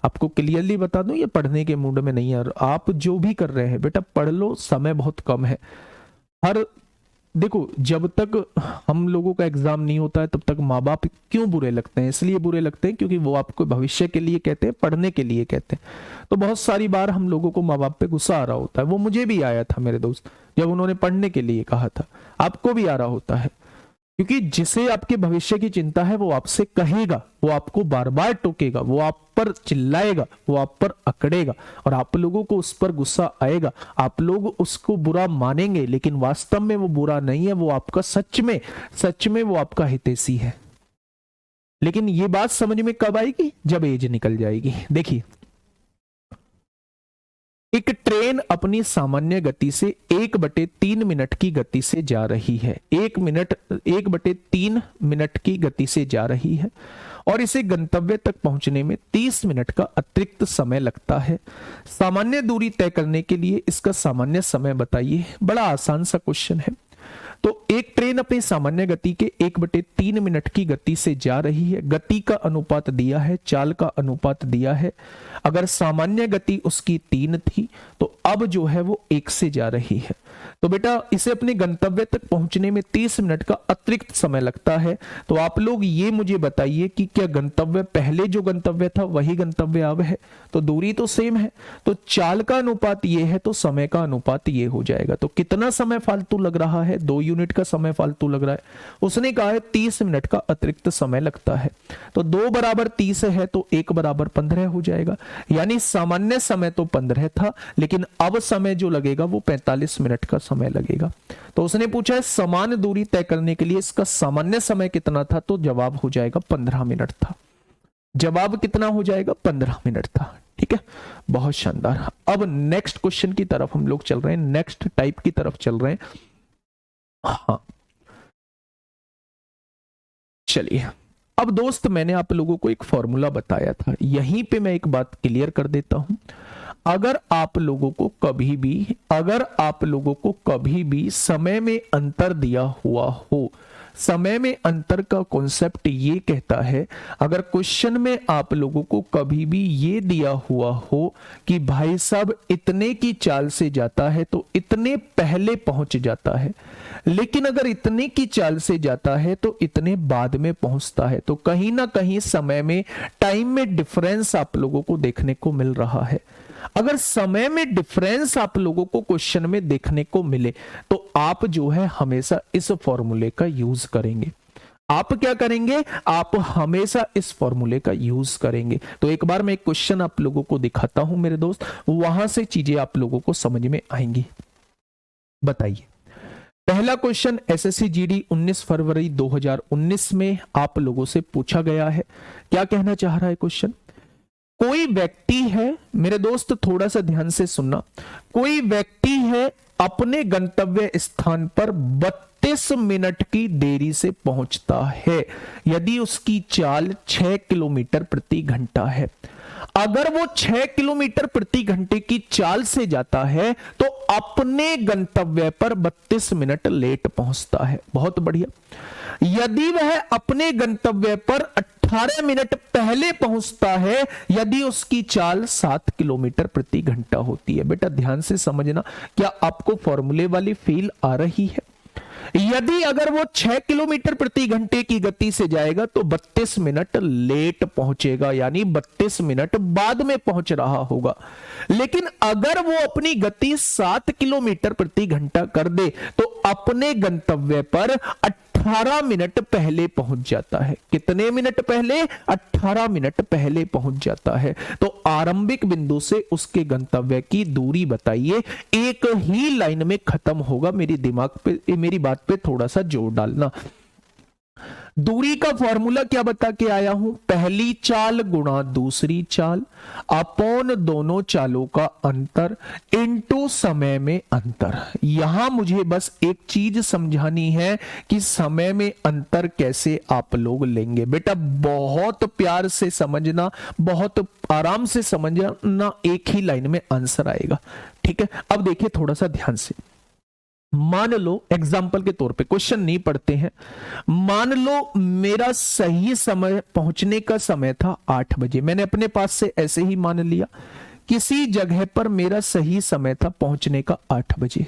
आपको क्लियरली बता दूं, ये पढ़ने के मूड में नहीं है। और आप जो भी कर रहे हैं बेटा पढ़ लो, समय बहुत कम है। हर देखो, जब तक हम लोगों का एग्जाम नहीं होता है तब तक माँ बाप क्यों बुरे लगते हैं? इसलिए बुरे लगते हैं क्योंकि वो आपको भविष्य के लिए कहते हैं, पढ़ने के लिए कहते हैं। तो बहुत सारी बार हम लोगों को माँ बाप पे गुस्सा आ रहा होता है। वो मुझे भी आया था मेरे दोस्त, जब उन्होंने पढ़ने के लिए कहा था। आपको भी आ रहा होता है, क्योंकि जिसे आपके भविष्य की चिंता है वो आपसे कहेगा, वो आपको बार बार टोकेगा, वो आप पर चिल्लाएगा, वो आप पर अकड़ेगा और आप लोगों को उस पर गुस्सा आएगा। आप लोग उसको बुरा मानेंगे, लेकिन वास्तव में वो बुरा नहीं है, वो आपका सच में वो आपका हितैषी है। लेकिन ये बात समझ में कब आएगी? जब एज निकल जाएगी। देखिए, एक ट्रेन अपनी सामान्य गति से 1/3 मिनट की गति से जा रही है। 1/3 मिनट की गति से जा रही है और इसे गंतव्य तक पहुंचने में 30 मिनट का अतिरिक्त समय लगता है। सामान्य दूरी तय करने के लिए इसका सामान्य समय बताइए। बड़ा आसान सा क्वेश्चन है। तो एक ट्रेन अपनी सामान्य गति के 1/3 मिनट की गति से जा रही है। गति का अनुपात दिया है, चाल का अनुपात दिया है। अगर सामान्य गति उसकी 3 थी तो अब जो है वो 1 से जा रही है। तो बेटा इसे अपने गंतव्य तक पहुंचने में 30 मिनट का अतिरिक्त समय लगता है। तो आप लोग ये मुझे बताइए कि क्या गंतव्य, पहले जो गंतव्य था वही गंतव्य अब है? तो दूरी तो सेम है, तो चाल का अनुपात ये है तो समय का अनुपात ये हो जाएगा। तो कितना समय फालतू लग रहा है? 2 यूनिट का समय फालतू लग रहा है। उसने कहा है 30 मिनट का अतिरिक्त समय लगता है। तो 2 बराबर 30 है तो 1 बराबर 15 हो जाएगा। यानी सामान्य समय तो 15 था, लेकिन अब समय जो लगेगा वो 45 मिनट का समय लगेगा। तो उसने पूछा है समान दूरी तय करने के लिए इसका सामान्य समय कितना था? तो जवाब हो जाएगा 15 मिनट था। जवाब कितना हो जाएगा? 15 मिनट था। ठीक है, बहुत शानदार। अब नेक्स्ट क्वेश्चन की तरफ हम लोग चल रहे हैं, नेक्स्ट टाइप की तरफ चल रहे हैं। हाँ, चलिए। अब दोस्त, मैंने आप लोगों को एक फॉर्मूला बताया था, यहीं पे मैं एक बात क्लियर कर देता हूं। अगर आप लोगों को कभी भी समय में अंतर दिया हुआ हो, समय में अंतर का कॉन्सेप्ट ये कहता है, अगर क्वेश्चन में आप लोगों को कभी भी ये दिया हुआ हो कि भाई साहब इतने की चाल से जाता है तो इतने पहले पहुंच जाता है, लेकिन अगर इतने की चाल से जाता है तो इतने बाद में पहुंचता है, तो कहीं ना कहीं समय में, टाइम में डिफरेंस आप लोगों को देखने को मिल रहा है। अगर समय में डिफरेंस आप लोगों को क्वेश्चन में देखने को मिले तो आप जो है हमेशा इस फॉर्मूले का यूज करेंगे। आप क्या करेंगे? आप हमेशा इस फॉर्मूले का यूज करेंगे। तो एक बार मैं एक क्वेश्चन आप लोगों को दिखाता हूं मेरे दोस्त, वहां से चीजें आप लोगों को समझ में आएंगी। बताइए, पहला क्वेश्चन एसएससी जीडी 19 फरवरी 2019 में आप लोगों से पूछा गया है। क्या कहना चाह रहा है क्वेश्चन? कोई व्यक्ति है, मेरे दोस्त थोड़ा सा ध्यान से सुनना, कोई व्यक्ति है अपने गंतव्य स्थान पर 32 मिनट की देरी से पहुंचता है यदि उसकी चाल 6 किलोमीटर प्रति घंटा है। अगर वो 6 किलोमीटर प्रति घंटे की चाल से जाता है तो अपने गंतव्य पर 32 मिनट लेट पहुंचता है। बहुत बढ़िया। यदि वह अपने गंतव्य पर 18 मिनट पहले पहुंचता है यदि उसकी चाल 7 किलोमीटर प्रति घंटा होती है। बेटा ध्यान से समझना, क्या आपको फॉर्मूले वाली फील आ रही है? यदि अगर वो 6 किलोमीटर प्रति घंटे की गति से जाएगा तो 32 मिनट लेट पहुंचेगा, यानी 32 मिनट बाद में पहुंच रहा होगा। लेकिन अगर वो अपनी गति 7 किलोमीटर प्रति घंटा कर दे तो अपने गंतव्य पर 18 मिनट पहले पहुंच जाता है। कितने मिनट पहले? 18 मिनट पहले पहुंच जाता है। तो आरंभिक बिंदु से उसके गंतव्य की दूरी बताइए। एक ही लाइन में खत्म होगा। मेरी दिमाग पे, मेरी बात पे थोड़ा सा जोर डालना। दूरी का फॉर्मूला क्या बता के आया हूं? पहली चाल गुणा दूसरी चाल अपॉन दोनों चालों का अंतर इनटू समय में अंतर। यहां मुझे बस एक चीज समझानी है कि समय में अंतर कैसे आप लोग लेंगे। बेटा बहुत प्यार से समझना, बहुत आराम से समझना, एक ही लाइन में आंसर आएगा। ठीक है, अब देखिए थोड़ा सा ध्यान से। मान लो एग्जाम्पल के तौर पे, क्वेश्चन नहीं पढ़ते हैं, मान लो मेरा सही समय पहुंचने का समय था 8 बजे। मैंने अपने पास से ऐसे ही मान लिया किसी जगह पर मेरा सही समय था पहुंचने का 8 बजे।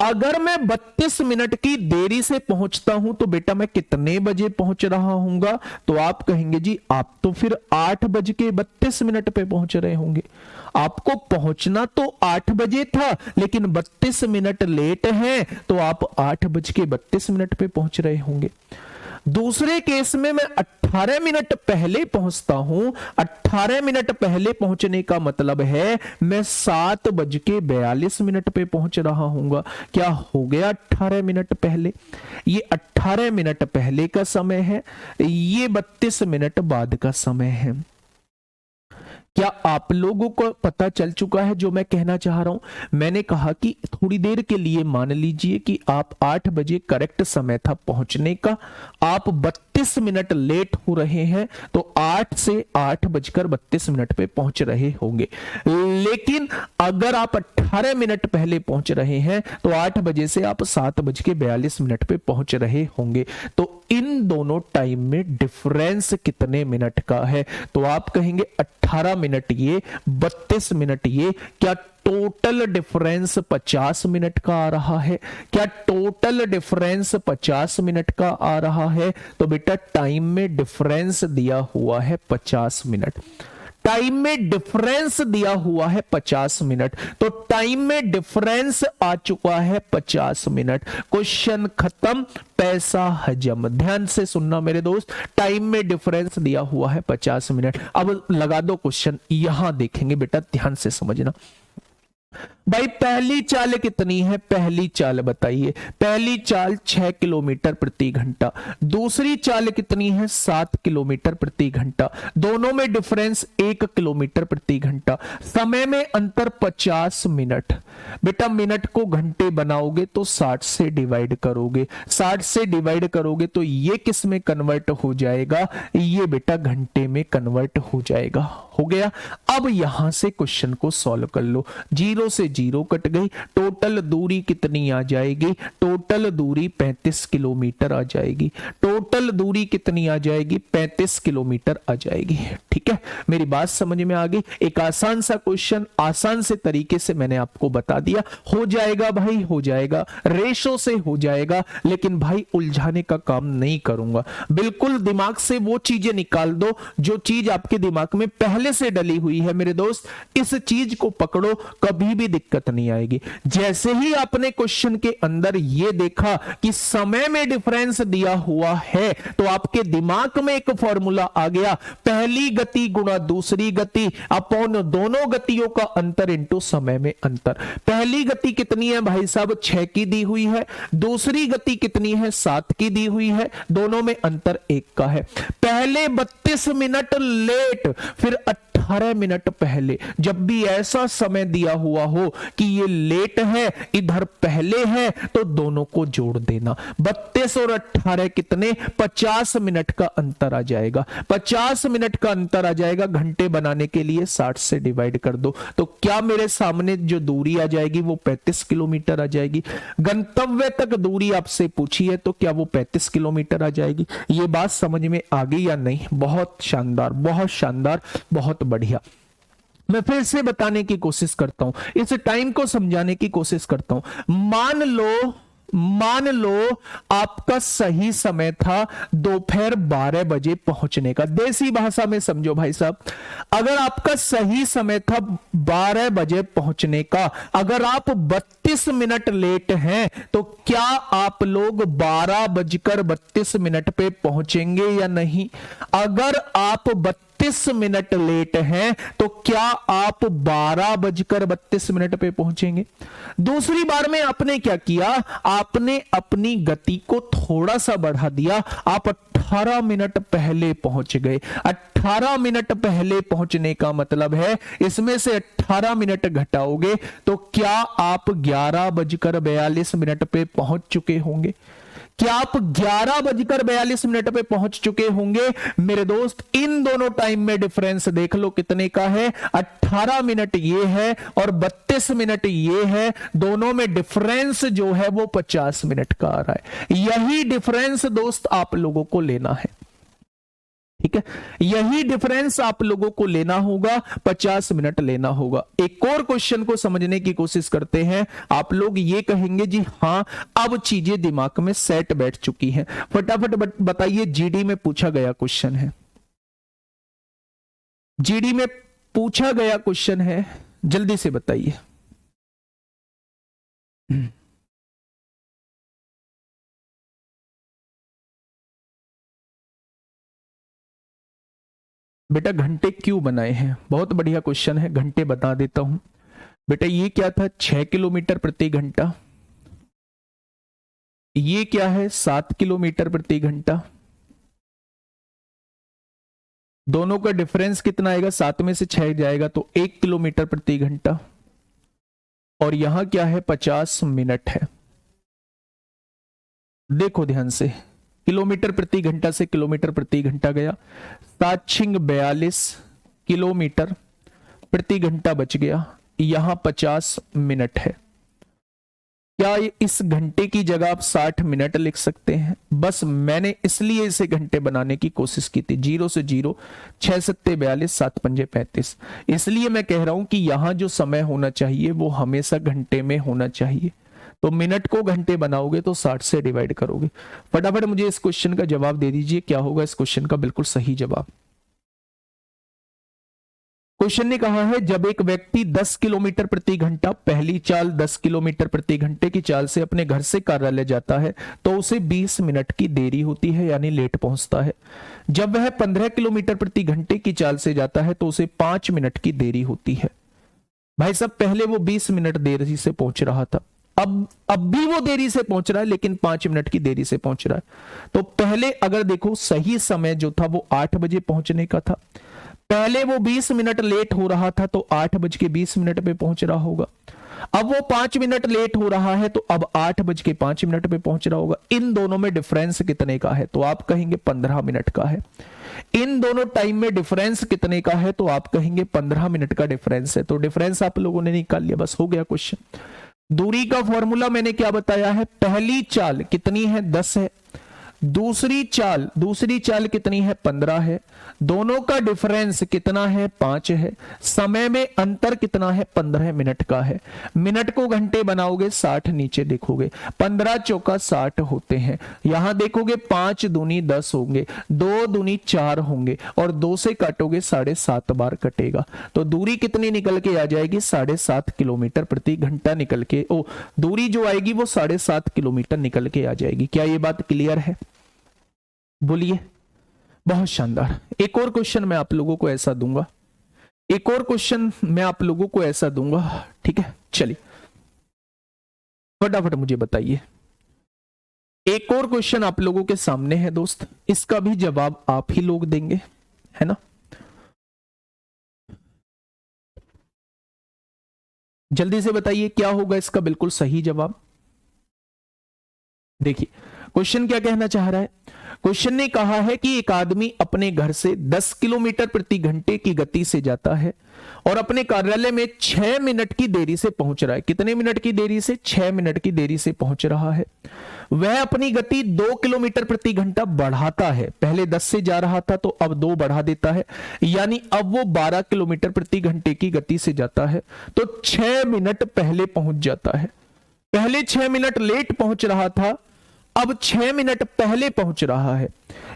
अगर मैं 32 मिनट की देरी से पहुंचता हूं तो बेटा मैं कितने बजे पहुंच रहा हूंगा? तो आप कहेंगे जी आप तो फिर 8:32 पे पहुंच रहे होंगे। आपको पहुंचना तो 8 बजे था, लेकिन 32 मिनट लेट है तो आप 8:32 पे पहुंच रहे होंगे। दूसरे केस में मैं 18 मिनट पहले पहुंचता हूं। 18 मिनट पहले पहुंचने का मतलब है मैं 7:42 पे पहुंच रहा हूंगा। क्या हो गया 18 मिनट पहले? ये 18 मिनट पहले का समय है, ये 32 मिनट बाद का समय है। क्या आप लोगों को पता चल चुका है जो मैं कहना चाह रहा हूं? मैंने कहा कि थोड़ी देर के लिए मान लीजिए कि आप 8 बजे करेक्ट समय था पहुंचने का, आप 32 मिनट लेट हो रहे हैं, तो 8 से 8:32 पे पहुंच रहे होंगे। लेकिन अगर आप 18 मिनट पहले पहुंच रहे हैं तो 8 बजे से आप 7:42 पे पहुंच रहे होंगे। तो इन दोनों टाइम में डिफरेंस कितने मिनट का है? तो आप कहेंगे 18 मिनट ये, 32 मिनट ये। क्या टोटल डिफरेंस 50 मिनट का आ रहा है? क्या टोटल डिफरेंस 50 मिनट का आ रहा है? तो बेटा टाइम में डिफरेंस दिया हुआ है 50 मिनट। टाइम में डिफरेंस दिया हुआ है 50 मिनट, तो टाइम में डिफरेंस आ चुका है 50 मिनट। क्वेश्चन खत्म, पैसा हजम। ध्यान से सुनना मेरे दोस्त, टाइम में डिफरेंस दिया हुआ है 50 मिनट। अब लगा दो क्वेश्चन, यहां देखेंगे बेटा, ध्यान से समझना। भाई पहली चाल कितनी है? पहली चाल बताइए। पहली चाल 6 किलोमीटर प्रति घंटा। दूसरी चाल कितनी है? 7 किलोमीटर प्रति घंटा। दोनों में डिफरेंस 1 किलोमीटर प्रति घंटा। समय में अंतर 50 मिनट। बेटा मिनट को घंटे बनाओगे तो 60 से डिवाइड करोगे। 60 से डिवाइड करोगे तो ये किस में कन्वर्ट हो जाएगा? ये बेटा घंटे में कन्वर्ट हो जाएगा। हो गया। अब यहां से क्वेश्चन को सॉल्व कर लो। 0 से 0 कट गई। टोटल दूरी कितनी आ जाएगी? टोटल दूरी 35 किलोमीटर आ जाएगी। टोटल दूरी कितनी आ जाएगी? 35 किलोमीटर आ जाएगी। ठीक है, मेरी बात समझ में आ गई। एक आसान सा क्वेश्चन, आसान से तरीके से मैंने आपको बता दिया। हो जाएगा भाई, हो जाएगा, रेशो से हो जाएगा, लेकिन भाई उलझाने का काम नहीं करूंगा। बिल्कुल दिमाग से वो चीजें निकाल दो जो चीज आपके दिमाग में पहले से डली हुई है। मेरे दोस्त इस चीज को पकड़ो, कभी भी दिक्कत नहीं आएगी। जैसे ही आपने क्वेश्चन के अंदर यह देखा कि समय में डिफरेंस दिया हुआ है, तो आपके दिमाग में एक फॉर्मूला आ गया, पहली गति गुणा दूसरी गति अपॉन दोनों गतियों का अंतर इंटू समय में अंतर। पहली गति कितनी है भाई साहब? 6 की दी हुई है। दूसरी गति कितनी है? 7 की दी हुई है। दोनों में अंतर 1 का है। पहले 32 मिनट लेट, फिर 18 मिनट पहले। जब भी ऐसा समय दिया हुआ हो कि ये लेट है, इधर पहले है, तो दोनों को जोड़ देना। 32 और 18 कितने? 50 मिनट का अंतर आ जाएगा। 50 मिनट का अंतर आ जाएगा। घंटे बनाने के लिए 60 से डिवाइड कर दो, तो क्या मेरे सामने जो दूरी आ जाएगी वो 35 किलोमीटर आ जाएगी। गंतव्य तक दूरी आपसे पूछी है, तो क्या वो 35 किलोमीटर आ जाएगी? ये बात समझ में आ गई या नहीं? बहुत शानदार, बहुत शानदार, बहुत बढ़िया। मैं फिर से बताने की कोशिश करता हूं, इस टाइम को समझाने की कोशिश करता हूं। मान लो आपका सही समय था दोपहर 12 बजे पहुंचने का। देसी भाषा में समझो भाई साहब, अगर आपका सही समय था 12 बजे पहुंचने का, अगर आप 32 मिनट लेट हैं, तो क्या आप लोग 12:32 पे पहुंचेंगे या नहीं? अगर आप 32 मिनट लेट हैं, तो क्या आप 12:32 पे पहुंचेंगे? दूसरी बार में आपने क्या किया? आपने अपनी गति को थोड़ा सा बढ़ा दिया। आप 18 मिनट पहले पहुंच गए। 18 मिनट पहले पहुंचने का मतलब है इसमें से 18 मिनट घटाओगे तो क्या आप 11:42 पे पहुंच चुके होंगे? क्या आप 11:42 पे पहुंच चुके होंगे? मेरे दोस्त इन दोनों टाइम में डिफरेंस देख लो कितने का है। 18 मिनट ये है और 32 मिनट ये है। दोनों में डिफरेंस जो है वो 50 मिनट का आ रहा है। यही डिफरेंस दोस्त आप लोगों को लेना है। ठीक है, यही डिफरेंस आप लोगों को लेना होगा, 50 मिनट लेना होगा। एक और क्वेश्चन को समझने की कोशिश करते हैं। आप लोग ये कहेंगे जी हां, अब चीजें दिमाग में सेट बैठ चुकी हैं। फटाफट बताइए, जीडी में पूछा गया क्वेश्चन है, जीडी में पूछा गया क्वेश्चन है, जल्दी से बताइए। बेटा घंटे क्यों बनाए हैं, बहुत बढ़िया क्वेश्चन है, घंटे बता देता हूं। बेटा ये क्या था, 6 किलोमीटर प्रति घंटा, ये क्या है 7 किलोमीटर प्रति घंटा। दोनों का डिफरेंस कितना आएगा, 7 में से 6 जाएगा तो 1 किलोमीटर प्रति घंटा, और यहां क्या है 50 मिनट है। देखो ध्यान से, किलोमीटर प्रति घंटा से किलोमीटर प्रति घंटा गया, 7×42 किलोमीटर प्रति घंटा बच गया, यहां 50 मिनट है। क्या इस घंटे की जगह आप 60 मिनट लिख सकते हैं? बस मैंने इसलिए इसे घंटे बनाने की कोशिश की थी, 0 से 0, 6 सत्ते 42, 7 पंजे 35। इसलिए मैं कह रहा हूं कि यहां जो समय होना चाहिए वो हमेशा घंटे में होना चाहिए। तो मिनट को घंटे बनाओगे तो 60 से डिवाइड करोगे। फटाफट मुझे इस क्वेश्चन का जवाब दे दीजिए, क्या होगा इस क्वेश्चन का बिल्कुल सही जवाब। क्वेश्चन ने कहा है जब एक व्यक्ति 10 किलोमीटर प्रति घंटा, पहली चाल 10 किलोमीटर प्रति घंटे की चाल से अपने घर से कार्यालय जाता है तो उसे 20 मिनट की देरी होती है, यानी लेट पहुंचता है। जब वह 15 किलोमीटर प्रति घंटे की चाल से जाता है तो उसे 5 मिनट की देरी होती है। भाई साहब पहले वो 20 मिनट देरी से पहुंच रहा था, अब भी वो देरी से पहुंच रहा है, लेकिन 5 मिनट की देरी से पहुंच रहा है। तो पहले अगर देखो सही समय जो था वो 8 बजे पहुंचने का था, पहले वो 20 मिनट लेट हो रहा था तो 8:20 पे पहुंच रहा होगा। अब वो 5 मिनट लेट हो रहा है तो अब 8:05 पे पहुंच रहा होगा। इन दोनों में डिफरेंस कितने का है, तो आप कहेंगे 15 मिनट का है। इन दोनों टाइम में डिफरेंस कितने का है, तो आप कहेंगे 15 मिनट का डिफरेंस है। तो डिफरेंस आप लोगों ने निकाल लिया, बस हो गया क्वेश्चन। दूरी का फॉर्मूला मैंने क्या बताया है, पहली चाल कितनी है 10 है, दूसरी चाल कितनी है 15 है, दोनों का डिफरेंस कितना है 5 है, समय में अंतर कितना है 15 मिनट का है। मिनट को घंटे बनाओगे 60, नीचे देखोगे 15 चौका 60 होते हैं, यहां देखोगे 5 दूनी 10 होंगे, 2 दूनी 4 होंगे, और 2 से काटोगे 7.5 बार कटेगा। तो दूरी कितनी निकल के आ जाएगी, 7.5 किलोमीटर प्रति घंटा निकल के, दूरी जो आएगी वो 7.5 किलोमीटर निकल के आ जाएगी। क्या ये बात क्लियर है, बोलिए। बहुत शानदार। एक और क्वेश्चन मैं आप लोगों को ऐसा दूंगा, ठीक है। चलिए फटाफट मुझे बताइए, एक और क्वेश्चन आप लोगों के सामने है दोस्त, इसका भी जवाब आप ही लोग देंगे, है ना। जल्दी से बताइए क्या होगा इसका बिल्कुल सही जवाब। देखिए क्वेश्चन क्या कहना चाह रहा है, क्वेश्चन ने कहा है कि एक आदमी अपने घर से 10 किलोमीटर प्रति घंटे की गति से जाता है और अपने कार्यालय में 6 मिनट की देरी से पहुंच रहा है। कितने मिनट की देरी से, 6 मिनट की देरी से पहुंच रहा है। वह अपनी गति 2 किलोमीटर प्रति घंटा बढ़ाता है, पहले 10 से जा रहा था तो अब 2 बढ़ा देता है, यानी अब वो 12 किलोमीटर प्रति घंटे की गति से जाता है, तो 6 मिनट पहले पहुंच जाता है। पहले 6 मिनट लेट पहुंच रहा था, अब 6 मिनट पहले पहुंच रहा है,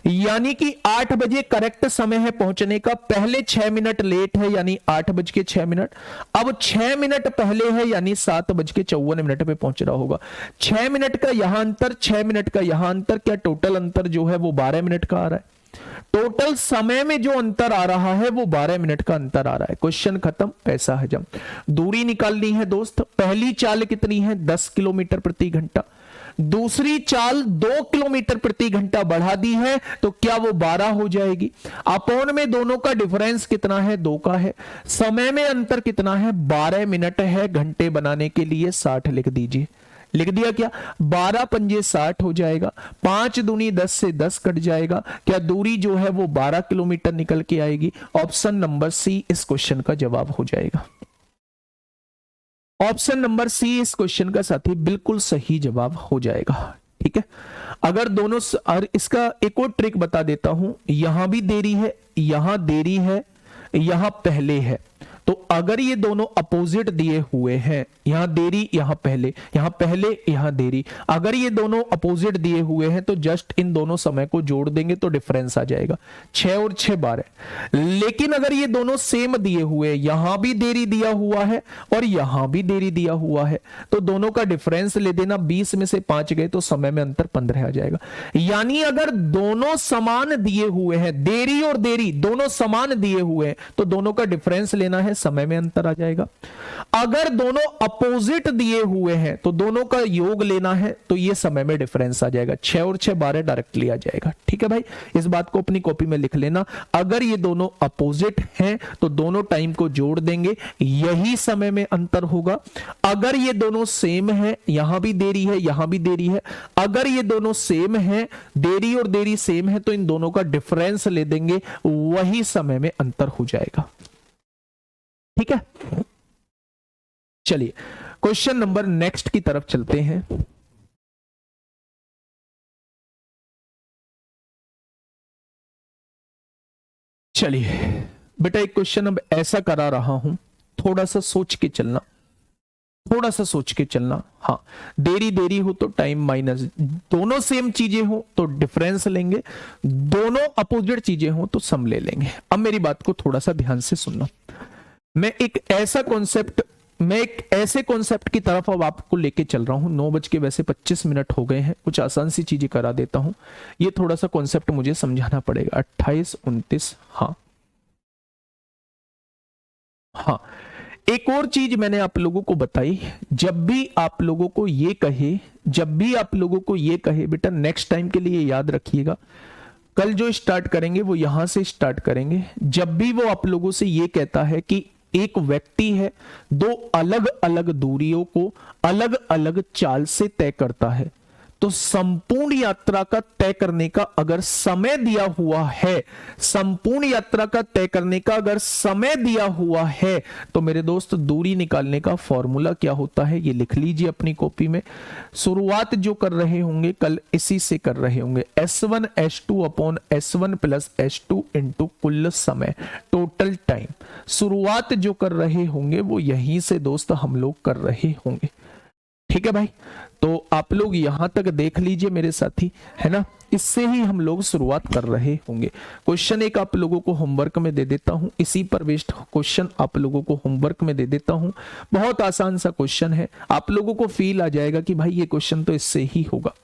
यानी कि 8 बजे करेक्ट समय है पहुंचने का, पहले 6 मिनट लेट है यानी 8:06, अब 6 मिनट पहले है यानी 7:54 पे पहुंच रहा होगा। 6 मिनट का यहां अंतर, 6 मिनट का यहां अंतर, क्या टोटल अंतर जो है वो 12 मिनट का आ रहा है। टोटल समय में जो अंतर आ रहा है वो 12 मिनट का अंतर आ रहा है। क्वेश्चन खत्म, पैसा हजम। दूरी निकालनी है दोस्त, पहली चाल कितनी है 10 किलोमीटर प्रति घंटा, दूसरी चाल 2 किलोमीटर प्रति घंटा बढ़ा दी है तो क्या वो 12 हो जाएगी। अपॉन में दोनों का डिफरेंस कितना है, 2 का है। समय में अंतर कितना है, 12 मिनट है। घंटे बनाने के लिए 60 लिख दीजिए, लिख दिया क्या, 12 पंजे 60 हो जाएगा, 5 दूनी 10 से 10 कट जाएगा, क्या दूरी जो है वो 12 किलोमीटर निकल के आएगी। ऑप्शन नंबर सी इस क्वेश्चन का जवाब हो जाएगा। ऑप्शन नंबर सी इस क्वेश्चन का साथी बिल्कुल सही जवाब हो जाएगा। ठीक है। अगर दोनों और इसका एक और ट्रिक बता देता हूं, यहां भी देरी है, यहां देरी है, यहां पहले है, तो अगर ये दोनों अपोजिट दिए हुए हैं, यहां देरी यहां पहले, यहां देरी, अगर ये दोनों अपोजिट दिए हुए हैं तो जस्ट इन दोनों समय को जोड़ देंगे तो डिफरेंस आ जाएगा। 6 और 6 12। लेकिन अगर ये दोनों सेम दिए हुए, यहां भी देरी दिया हुआ है और यहां भी देरी दिया हुआ है, तो दोनों का डिफरेंस ले देना, 20 में से 5 गए तो समय में अंतर 15 आ जाएगा। यानी अगर दोनों समान दिए हुए हैं, देरी और देरी दोनों समान दिए हुए हैं, तो दोनों का डिफरेंस लेना है, समय में अंतर आ जाएगा। अगर दोनों अपोजिट दिए हुए हैं तो दोनों का योग लेना है, तो ये समय में डिफरेंस आ जाएगा। 6 और 6 12 डायरेक्टली आ जाएगा। ठीक है भाई, इस बात को अपनी कॉपी में लिख लेना। अगर ये दोनों अपोजिट हैं तो दोनों टाइम को जोड़ देंगे, यही समय में अंतर होगा। अगर ये दोनों सेम है, यहां भी देरी है, यहां भी देरी है, अगर ये दोनों सेम है, देरी और देरी सेम है, तो इन दोनों का डिफरेंस ले देंगे, वही समय में अंतर हो जाएगा। ठीक है, चलिए क्वेश्चन नंबर नेक्स्ट की तरफ चलते हैं। चलिए बेटा, एक क्वेश्चन अब ऐसा करा रहा हूं, थोड़ा सा सोच के चलना, थोड़ा सा सोच के चलना। हाँ, देरी देरी हो तो टाइम माइनस, दोनों सेम चीजें हो तो डिफरेंस लेंगे, दोनों अपोजिट चीजें हो तो सम ले लेंगे। अब मेरी बात को थोड़ा सा ध्यान से सुनना। मैं एक ऐसे कॉन्सेप्ट की तरफ अब आपको लेके चल रहा हूं। 9:25 हो गए हैं, कुछ आसान सी चीजें करा देता हूं। ये थोड़ा सा कॉन्सेप्ट मुझे समझाना पड़ेगा। 28 29, हाँ, एक और चीज मैंने आप लोगों को बताई, जब भी आप लोगों को ये कहे बेटा नेक्स्ट टाइम के लिए याद रखिएगा, कल जो स्टार्ट करेंगे वो यहां से स्टार्ट करेंगे। जब भी वो आप लोगों से ये कहता है कि एक व्यक्ति है, दो अलग अलग दूरियों को अलग अलग चाल से तय करता है, तो संपूर्ण यात्रा का तय करने का अगर समय दिया हुआ है, संपूर्ण यात्रा का तय करने का अगर समय दिया हुआ है, तो मेरे दोस्त दूरी निकालने का फॉर्मूला क्या होता है, ये लिख लीजिए अपनी कॉपी में। शुरुआत जो कर रहे होंगे कल इसी से कर रहे होंगे, S1 S2 upon S1 plus S2 into कुल समय, टोटल टाइम। शुरुआत जो कर रहे होंगे वो यहीं से दोस्त हम लोग कर रहे होंगे। ठीक है भाई, तो आप लोग यहां तक देख लीजिए मेरे साथी, है ना, इससे ही हम लोग शुरुआत कर रहे होंगे। क्वेश्चन एक आप लोगों को होमवर्क में दे देता हूं, इसी पर बेस्ड क्वेश्चन आप लोगों को होमवर्क में दे देता हूं। बहुत आसान सा क्वेश्चन है, आप लोगों को फील आ जाएगा कि भाई ये क्वेश्चन तो इससे ही होगा,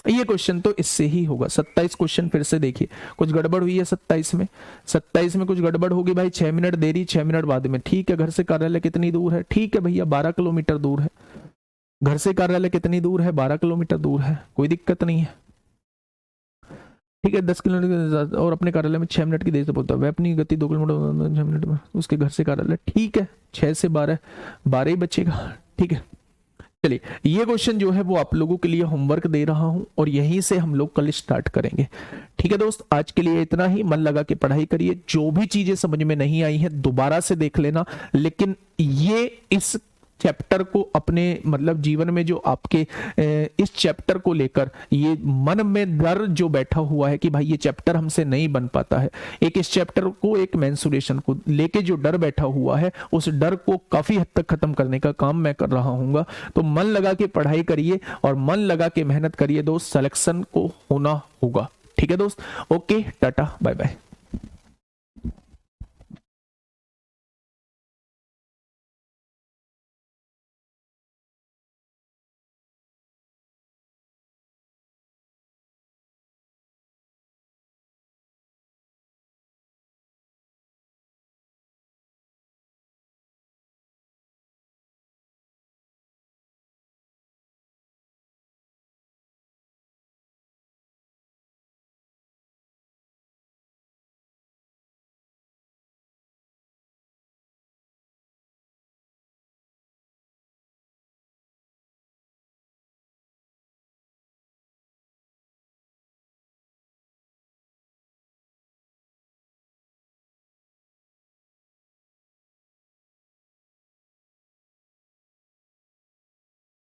ये क्वेश्चन तो इससे ही होगा। 27 क्वेश्चन फिर से देखिए, कुछ गड़बड़ हुई है 27 में कुछ गड़बड़ होगी भाई। 6 मिनट देरी, 6 मिनट बाद में। ठीक है, घर से कार्यालय कितनी दूर है, ठीक है भैया 12 किलोमीटर दूर है। घर से कार्यालय कितनी दूर है, 12 किलोमीटर दूर है, कोई दिक्कत नहीं है। ठीक है, 10 किलोमीटर और अपने कार्यालय में 6 मिनट की देरी से पहुंचता है, वह अपनी गति 2 किलोमीटर 6 मिनट में उसके घर से कार्यालय। ठीक है, 6 से 12 12 ही बचेगा। ठीक है, चलिए ये क्वेश्चन जो है वो आप लोगों के लिए होमवर्क दे रहा हूं और यहीं से हम लोग कल स्टार्ट करेंगे। ठीक है दोस्त, आज के लिए इतना ही। मन लगा के पढ़ाई करिए, जो भी चीजें समझ में नहीं आई है दोबारा से देख लेना, लेकिन ये इस चैप्टर को अपने मतलब जीवन में जो आपके इस चैप्टर को लेकर ये मन में डर जो बैठा हुआ है कि भाई ये चैप्टर हमसे नहीं बन पाता है, एक इस चैप्टर को, एक मेंसुरेशन को लेके जो डर बैठा हुआ है, उस डर को काफी हद तक खत्म करने का काम मैं कर रहा हूँ। तो मन लगा के पढ़ाई करिए और मन लगा के मेहनत करिए दोस्त, सिलेक्शन को होना होगा। ठीक है दोस्त, ओके, टाटा बाय बाय।